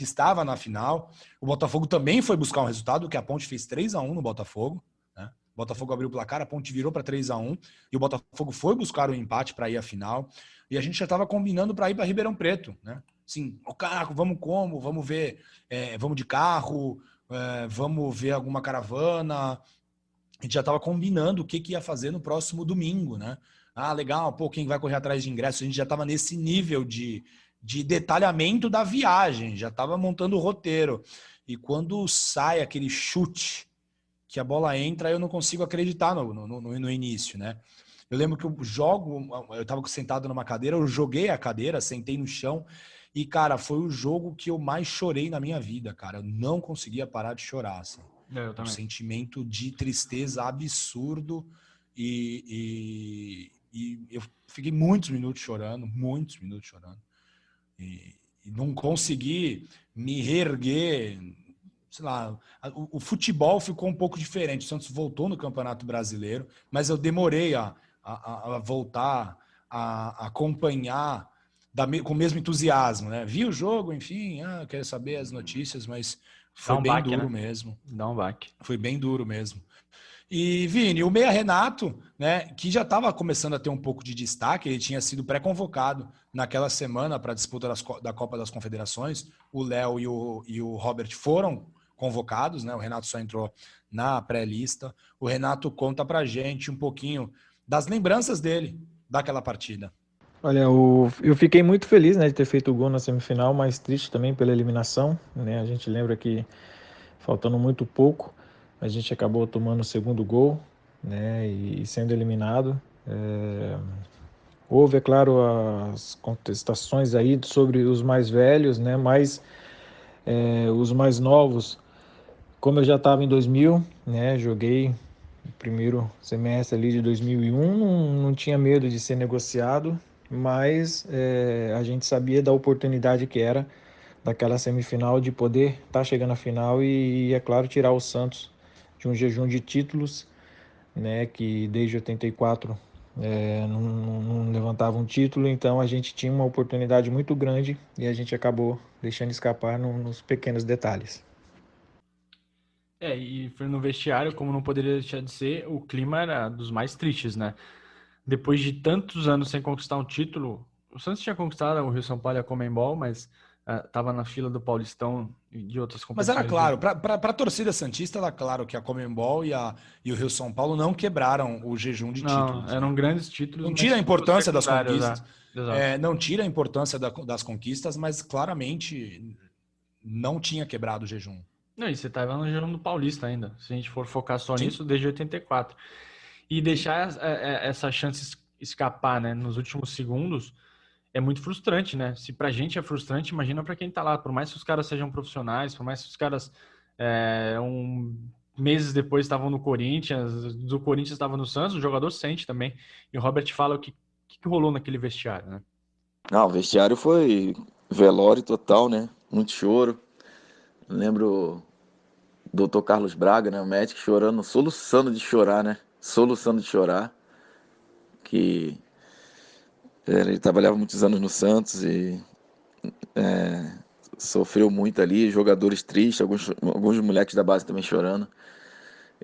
estava na final. O Botafogo também foi buscar um resultado, que a Ponte fez 3-1 no Botafogo, né? O Botafogo abriu o placar, a Ponte virou para 3-1 e o Botafogo foi buscar o empate para ir à final. E a gente já estava combinando para ir para Ribeirão Preto, né? Sim, o carro, vamos como? Vamos ver, vamos de carro, vamos ver alguma caravana. A gente já estava combinando o que ia fazer no próximo domingo, né? Ah, legal, pô, quem vai correr atrás de ingresso? A gente já estava nesse nível de detalhamento da viagem, já estava montando o roteiro. E quando sai aquele chute, que a bola entra, eu não consigo acreditar no início, né? Eu lembro que eu estava sentado numa cadeira, eu joguei a cadeira, sentei no chão e, cara, foi o jogo que eu mais chorei na minha vida, cara. Eu não conseguia parar de chorar, assim. Um sentimento de tristeza absurdo e eu fiquei muitos minutos chorando. E não consegui me reerguer, sei lá, o futebol ficou um pouco diferente. O Santos voltou no Campeonato Brasileiro, mas eu demorei a voltar a acompanhar com o mesmo entusiasmo, né? Vi o jogo, enfim, quero saber as notícias, mas foi bem duro mesmo. Dá um baque. Foi bem duro mesmo. E, Vini, o meia Renato, né, que já estava começando a ter um pouco de destaque, ele tinha sido pré-convocado naquela semana para a disputa da Copa das Confederações. O Léo e o Robert foram convocados, né? O Renato só entrou na pré-lista. O Renato conta pra gente um pouquinho das lembranças dele daquela partida. Olha, eu fiquei muito feliz, né, de ter feito o gol na semifinal, mas triste também pela eliminação, né? A gente lembra que faltando muito pouco, a gente acabou tomando o segundo gol, né, e sendo eliminado. Houve, é claro, as contestações aí sobre os mais velhos, né, mas os mais novos, como eu já estava em 2000, né, joguei o primeiro semestre ali de 2001, não tinha medo de ser negociado, mas a gente sabia da oportunidade que era daquela semifinal de poder estar chegando à final e, é claro, tirar o Santos de um jejum de títulos, né, que desde 84 não levantava um título, então a gente tinha uma oportunidade muito grande e a gente acabou deixando escapar nos pequenos detalhes. E foi no vestiário, como não poderia deixar de ser, o clima era dos mais tristes, né? Depois de tantos anos sem conquistar um título, o Santos tinha conquistado o Rio São Paulo e a Conmebol, mas estava na fila do Paulistão e de outras competições. Mas era claro, para a torcida santista, era claro que a Conmebol e o Rio São Paulo não quebraram o jejum de títulos. Eram grandes títulos. Não tira a importância das conquistas. Não tira a importância das conquistas, mas claramente não tinha quebrado o jejum. Não, e você estava elogiando no Paulista ainda, se a gente for focar só Sim. nisso, desde 84. E deixar essa chance escapar, né, nos últimos segundos é muito frustrante, né? Se pra gente é frustrante, imagina pra quem tá lá. Por mais que os caras sejam profissionais, por mais que os caras meses depois estavam no Corinthians, do Corinthians estava no Santos, o jogador sente também. E o Robert fala o que rolou naquele vestiário, né? Não, o vestiário foi velório total, né? Muito choro. Lembro o Dr. Carlos Braga, né? O médico chorando, soluçando de chorar, né? Soluçando de chorar. Que ele trabalhava muitos anos no Santos e sofreu muito ali. Jogadores tristes, alguns moleques da base também chorando.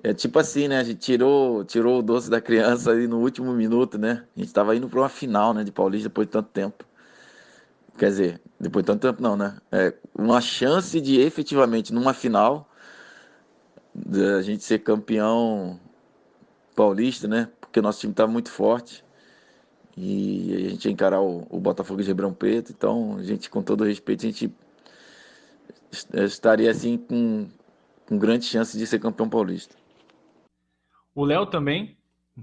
É tipo assim, né? A gente tirou o doce da criança ali no último minuto, né? A gente tava indo para uma final, né? De Paulista depois de tanto tempo. Quer dizer, depois de tanto tempo não, né? Uma chance de efetivamente numa final da gente ser campeão paulista, né? Porque o nosso time estava muito forte e a gente ia encarar o Botafogo de Ribeirão Preto. Então, a gente, com todo respeito, a gente estaria assim com grande chance de ser campeão paulista. O Léo também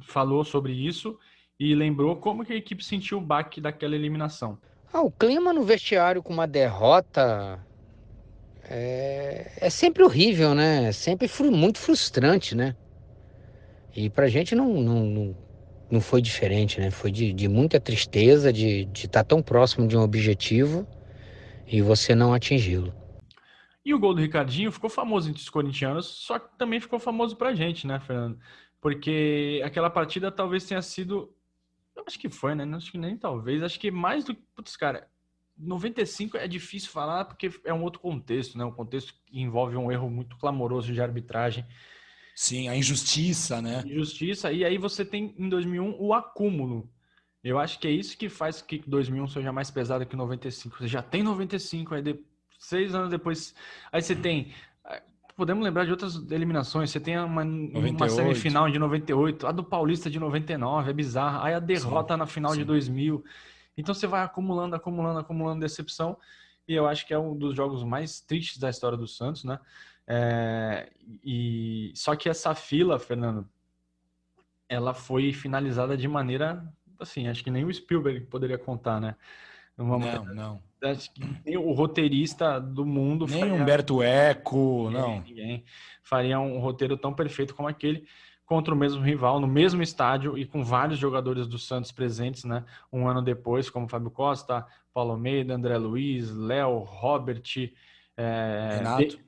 falou sobre isso e lembrou como que a equipe sentiu o baque daquela eliminação. O clima no vestiário com uma derrota é sempre horrível, né? É sempre muito frustrante, né? E pra gente não foi diferente, né? Foi de muita tristeza de estar tão próximo de um objetivo e você não atingi-lo. E o gol do Ricardinho ficou famoso entre os corintianos, só que também ficou famoso pra gente, né, Fernando? Porque aquela partida talvez tenha sido... Eu acho que foi, né? Não acho que nem talvez. Acho que mais do que... Putz, cara, 95 é difícil falar porque é um outro contexto, né? Um contexto que envolve um erro muito clamoroso de arbitragem. Sim, a injustiça, né? Injustiça. E aí você tem, em 2001, o acúmulo. Eu acho que é isso que faz que 2001 seja mais pesado que 95. Você já tem 95, aí 6 anos depois... Aí você tem... Podemos lembrar de outras eliminações. Você tem uma semifinal de 98, a do Paulista de 99, é bizarra. Aí a derrota na final de 2000. Então você vai acumulando decepção. E eu acho que é um dos jogos mais tristes da história do Santos, né? Só que essa fila, Fernando, ela foi finalizada de maneira, assim, acho que nem o Spielberg poderia contar, né? Não. Acho que nem o roteirista do mundo Nem Humberto Eco, ninguém faria um roteiro tão perfeito como aquele contra o mesmo rival, no mesmo estádio e com vários jogadores do Santos presentes, né? Um ano depois, como Fábio Costa, Paulo Almeida, André Luiz, Léo, Robert,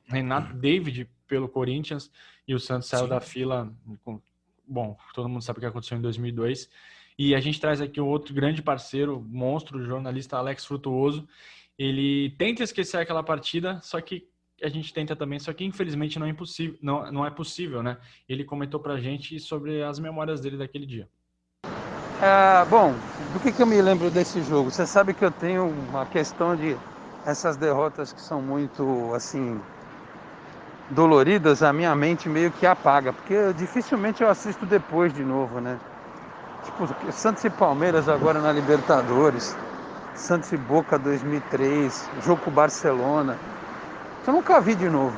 Renato, David pelo Corinthians, e o Santos saiu da fila bom, todo mundo sabe o que aconteceu em 2002. E a gente traz aqui um outro grande parceiro, monstro, o jornalista Alex Frutuoso. Ele tenta esquecer aquela partida, só que a gente tenta também, só que infelizmente não é possível, né? Ele comentou pra gente sobre as memórias dele daquele dia. Bom, do que eu me lembro desse jogo? Você sabe que eu tenho uma questão de essas derrotas que são muito, assim, doloridas, a minha mente meio que apaga, porque dificilmente eu assisto depois de novo, né? Tipo, Santos e Palmeiras agora na Libertadores, Santos e Boca 2003, jogo com o Barcelona, eu nunca vi de novo.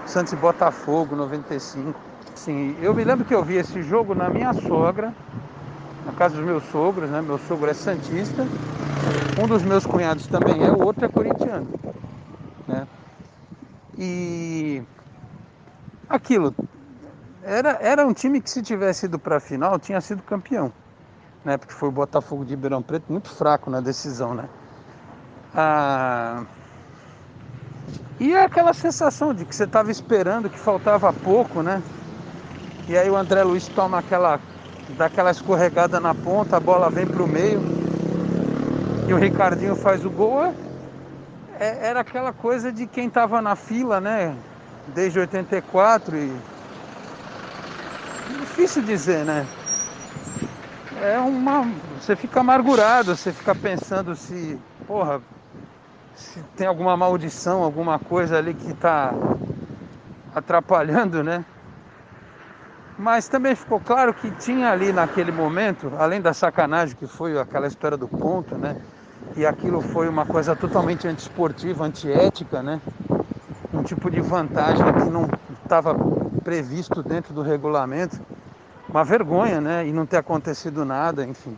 Santos e Botafogo 95. Sim, eu me lembro que eu vi esse jogo na minha sogra, na casa dos meus sogros, né? Meu sogro é santista, um dos meus cunhados também o outro é corintiano, né? E aquilo era um time que, se tivesse ido para a final, tinha sido campeão, né? Porque foi o Botafogo de Ribeirão Preto, muito fraco na decisão, né? E é aquela sensação de que você estava esperando, que faltava pouco, né? E aí o André Luiz toma daquela escorregada na ponta, a bola vem para o meio e o Ricardinho faz o gol. Era aquela coisa de quem estava na fila, né? Desde 84 e... Difícil dizer, né? Você fica amargurado, você fica pensando se tem alguma maldição, alguma coisa ali que está atrapalhando, né? Mas também ficou claro que tinha ali naquele momento, além da sacanagem que foi aquela história do ponto, né? e aquilo foi uma coisa totalmente antiesportiva, antiética, né? Um tipo de vantagem que não estava previsto dentro do regulamento. Uma vergonha, né? E não ter acontecido nada, enfim.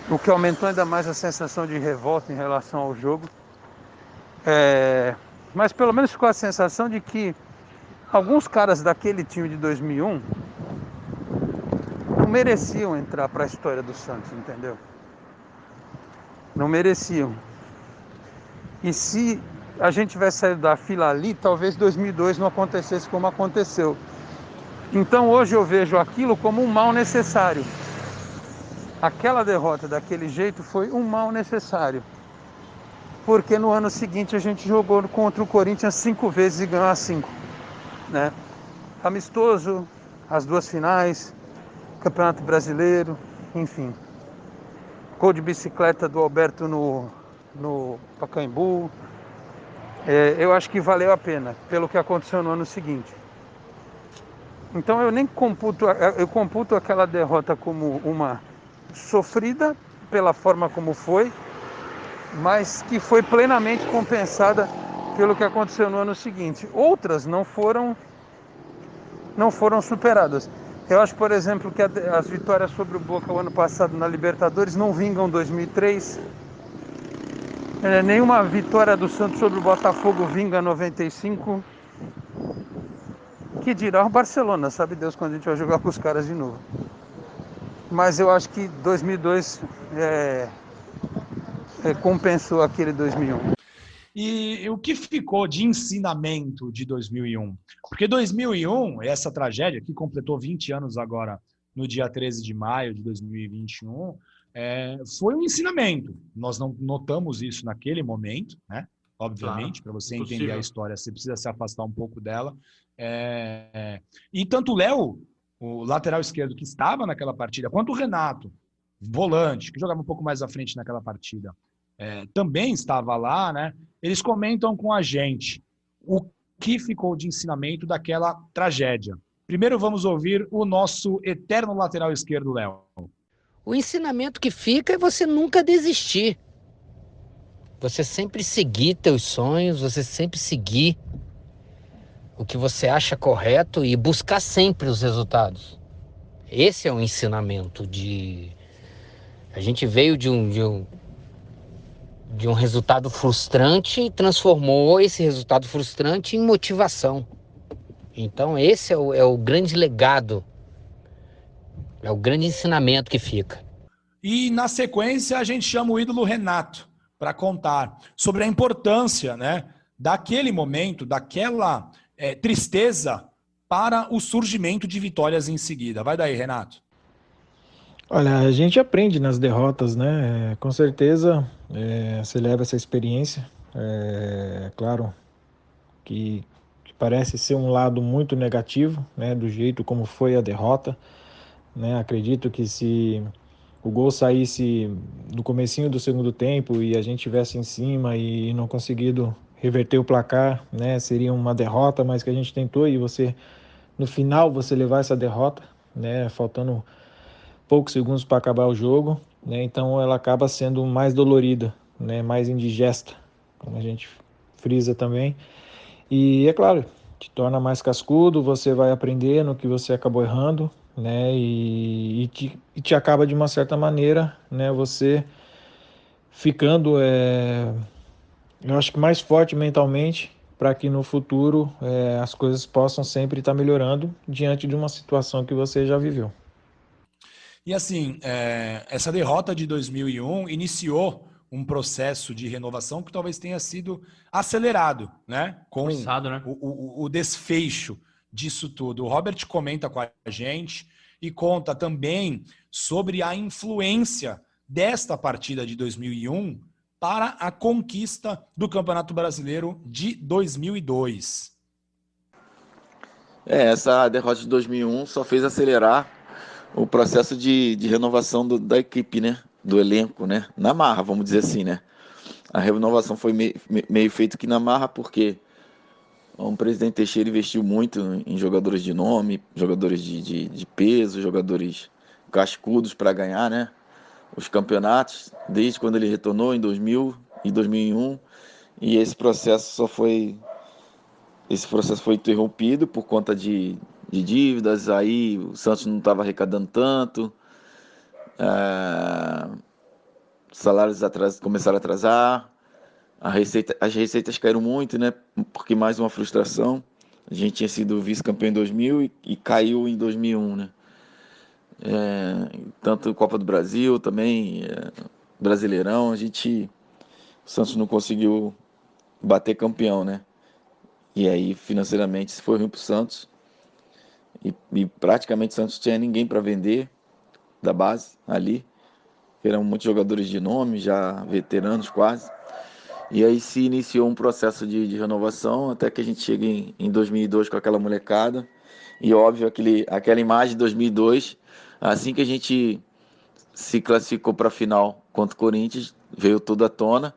O que aumentou ainda mais a sensação de revolta em relação ao jogo. Mas pelo menos ficou a sensação de que alguns caras daquele time de 2001 não mereciam entrar para a história do Santos, entendeu? Não mereciam. E se a gente tivesse saído da fila ali, talvez 2002 não acontecesse como aconteceu. Então hoje eu vejo aquilo como um mal necessário. Aquela derrota daquele jeito foi um mal necessário. Porque no ano seguinte a gente jogou contra o Corinthians 5 vezes e ganhou as 5. Né? Amistoso, as 2 finais, Campeonato Brasileiro, enfim. Gol de bicicleta do Alberto no Pacaembu. Eu acho que valeu a pena, pelo que aconteceu no ano seguinte. Então eu nem computo, eu computo aquela derrota como uma sofrida pela forma como foi, mas que foi plenamente compensada pelo que aconteceu no ano seguinte. Outras não foram superadas. Eu acho, por exemplo, que as vitórias sobre o Boca o ano passado na Libertadores não vingam 2003. Nenhuma vitória do Santos sobre o Botafogo vinga 95. Que dirá o Barcelona, sabe Deus quando a gente vai jogar com os caras de novo. Mas eu acho que 2002 compensou aquele 2001. E o que ficou de ensinamento de 2001? Porque 2001, essa tragédia, que completou 20 anos agora, no dia 13 de maio de 2021, foi um ensinamento. Nós não notamos isso naquele momento, né? Obviamente, para você entender a história, você precisa se afastar um pouco dela. E tanto o Léo, o lateral esquerdo que estava naquela partida, quanto o Renato, volante, que jogava um pouco mais à frente naquela partida, também estava lá, né? Eles comentam com a gente o que ficou de ensinamento daquela tragédia. Primeiro vamos ouvir o nosso eterno lateral esquerdo, Léo. O ensinamento que fica é você nunca desistir. Você sempre seguir teus sonhos, você sempre seguir o que você acha correto e buscar sempre os resultados. Esse é o ensinamento de... A gente veio de um resultado frustrante e transformou esse resultado frustrante em motivação. Então esse é o grande legado, é o grande ensinamento que fica. E na sequência a gente chama o ídolo Renato para contar sobre a importância, né, daquele momento, daquela tristeza para o surgimento de vitórias em seguida. Vai daí, Renato. Olha, a gente aprende nas derrotas, né? Com certeza você leva essa experiência. Claro que parece ser um lado muito negativo, né? Do jeito como foi a derrota, né? Acredito que se o gol saísse no comecinho do segundo tempo e a gente tivesse em cima e não conseguido reverter o placar, né? Seria uma derrota, mas que a gente tentou e no final você levar essa derrota, né? Faltando poucos segundos para acabar o jogo, né? Então ela acaba sendo mais dolorida, né? Mais indigesta, como a gente frisa também. E é claro, te torna mais cascudo, você vai aprendendo o que você acabou errando, né? E te acaba de uma certa maneira, né? Você ficando, eu acho que mais forte mentalmente, para que no futuro as coisas possam sempre estar melhorando diante de uma situação que você já viveu. E assim, essa derrota de 2001 iniciou um processo de renovação que talvez tenha sido acelerado, né? Com forçado, né? O desfecho disso tudo. O Robert comenta com a gente e conta também sobre a influência desta partida de 2001 para a conquista do Campeonato Brasileiro de 2002. Essa derrota de 2001 só fez acelerar o processo de renovação da equipe, né? Do elenco, né? Na marra, vamos dizer assim, né? A renovação foi meio feito aqui na marra porque o presidente Teixeira investiu muito em jogadores de nome, jogadores de peso, jogadores cascudos para ganhar, né? os campeonatos, desde quando ele retornou em 2000 e 2001, e esse processo foi interrompido por conta de dívidas, aí o Santos não estava arrecadando tanto, salários começaram a atrasar, as receitas caíram muito, né? Porque mais uma frustração. A gente tinha sido vice-campeão em 2000 e caiu em 2001, né? Tanto Copa do Brasil também, Brasileirão, o Santos não conseguiu bater campeão, né? E aí financeiramente isso foi ruim pro Santos e praticamente o Santos tinha ninguém para vender da base ali, eram muitos jogadores de nome, já veteranos quase. E aí se iniciou um processo de renovação até que a gente chega em 2002 com aquela molecada. E óbvio, aquela imagem de 2002, assim que a gente se classificou para a final contra o Corinthians, veio tudo à tona.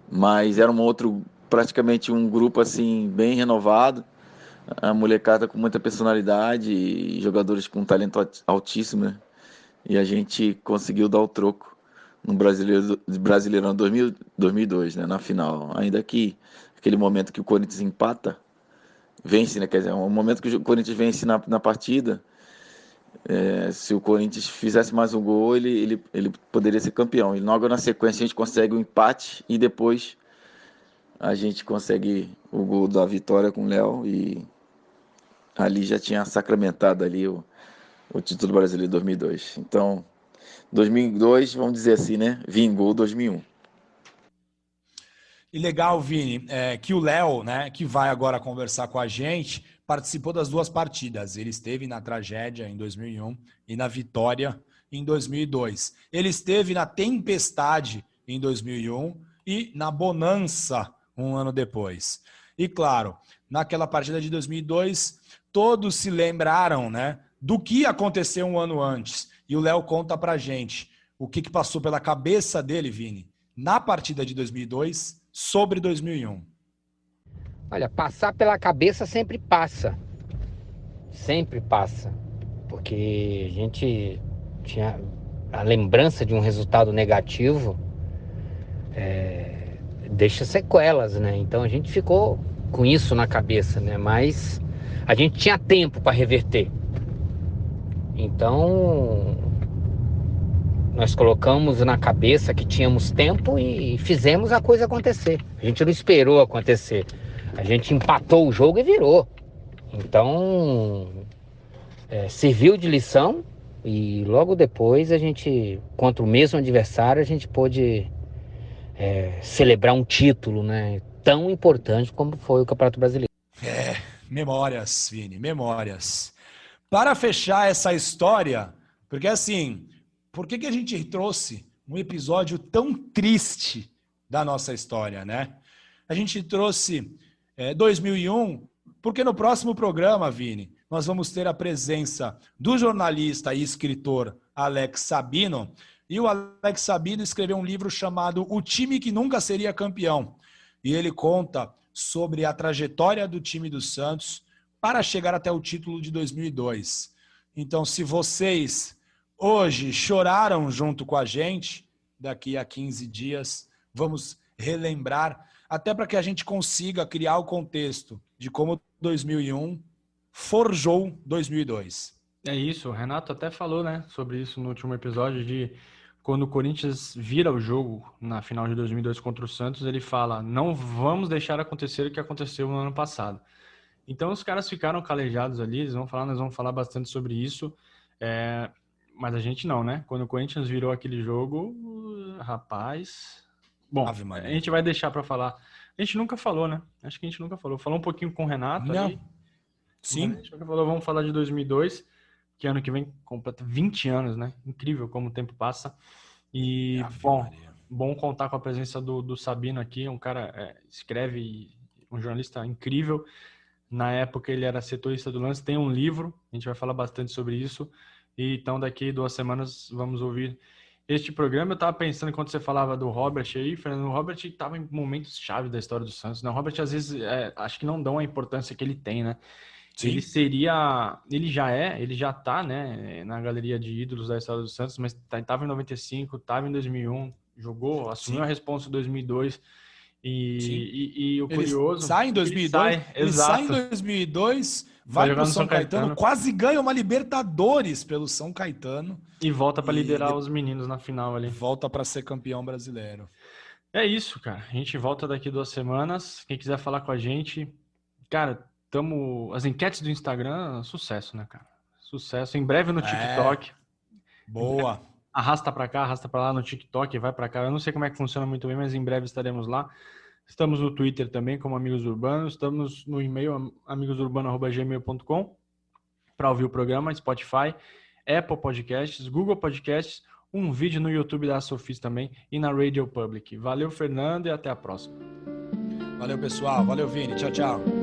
Mas era praticamente um grupo assim bem renovado. A molecada com muita personalidade e jogadores com talento altíssimo, né? E a gente conseguiu dar o troco no Brasileirão 2002, né, na final. Ainda que aquele momento que o Corinthians empata, vence, né, quer dizer, o momento que o Corinthians vence na partida, se o Corinthians fizesse mais um gol, ele poderia ser campeão. E logo na sequência a gente consegue o empate e depois a gente consegue o gol da vitória com o Léo e ali já tinha sacramentado ali o título brasileiro de 2002. Então, 2002, vamos dizer assim, né? Vingou 2001. E legal, Vini, que o Léo, né, que vai agora conversar com a gente, participou das duas partidas. Ele esteve na tragédia em 2001 e na vitória em 2002. Ele esteve na tempestade em 2001 e na bonança um ano depois. E claro, naquela partida de 2002, todos se lembraram, né, do que aconteceu um ano antes. E o Léo conta pra gente o que passou pela cabeça dele, Vini, na partida de 2002 sobre 2001. Olha, passar pela cabeça sempre passa. Sempre passa. Porque a gente tinha a lembrança de um resultado negativo, deixa sequelas, né? Então a gente ficou com isso na cabeça, né? Mas a gente tinha tempo para reverter. Então, nós colocamos na cabeça que tínhamos tempo e fizemos a coisa acontecer. A gente não esperou acontecer. A gente empatou o jogo e virou. Então, serviu de lição e logo depois a gente, contra o mesmo adversário, a gente pôde celebrar um título, né, tão importante como foi o Campeonato Brasileiro. Memórias, Vini, memórias. Para fechar essa história, porque assim, por que a gente trouxe um episódio tão triste da nossa história, né? A gente trouxe 2001, porque no próximo programa, Vini, nós vamos ter a presença do jornalista e escritor Alex Sabino, e o Alex Sabino escreveu um livro chamado O Time que Nunca Seria Campeão, e ele conta sobre a trajetória do time do Santos para chegar até o título de 2002. Então, se vocês hoje choraram junto com a gente, daqui a 15 dias, vamos relembrar, até para que a gente consiga criar o contexto de como 2001 forjou 2002. É isso, o Renato até falou, né, sobre isso no último episódio, de quando o Corinthians vira o jogo na final de 2002 contra o Santos, ele fala, não vamos deixar acontecer o que aconteceu no ano passado. Então os caras ficaram calejados ali, eles vão falar, nós vamos falar bastante sobre isso, mas a gente não, né? Quando o Corinthians virou aquele jogo, rapaz... Bom, a gente vai deixar para falar. A gente nunca falou, né? Acho que a gente nunca falou. Falou um pouquinho com o Renato ali. Sim. A gente nunca falou, vamos falar de 2002, que ano que vem completa 20 anos, né? Incrível como o tempo passa. E, bom contar com a presença do Sabino aqui, um cara escreve, um jornalista incrível. Na época ele era setorista do Lance, tem um livro, a gente vai falar bastante sobre isso. E então daqui 2 semanas vamos ouvir este programa. Eu estava pensando, enquanto você falava do Robert aí, Fernando, o Robert estava em momentos chave da história do Santos, né? O Robert às vezes acho que não dão a importância que ele tem, né? Ele já tá, né, na galeria de ídolos da história do Santos, mas estava em 95, estava em 2001, jogou, assumiu a responsa em 2002 e o curioso... Ele sai em 2002, ele sai em 2002, vai para o São Caetano, quase ganha uma Libertadores pelo São Caetano. E volta para liderar os meninos na final ali. Volta para ser campeão brasileiro. É isso, cara. A gente volta daqui 2 semanas. Quem quiser falar com a gente, cara, as enquetes do Instagram, sucesso, né, cara? Sucesso. Em breve no TikTok. Boa. Arrasta para cá, arrasta para lá no TikTok, vai para cá. Eu não sei como é que funciona muito bem, mas em breve estaremos lá. Estamos no Twitter também, como Amigos Urbanos. Estamos no e-mail amigosurbano@gmail.com para ouvir o programa, Spotify, Apple Podcasts, Google Podcasts, um vídeo no YouTube da Sofis também e na Radio Public. Valeu, Fernando, e até a próxima. Valeu, pessoal. Valeu, Vini. Tchau, tchau.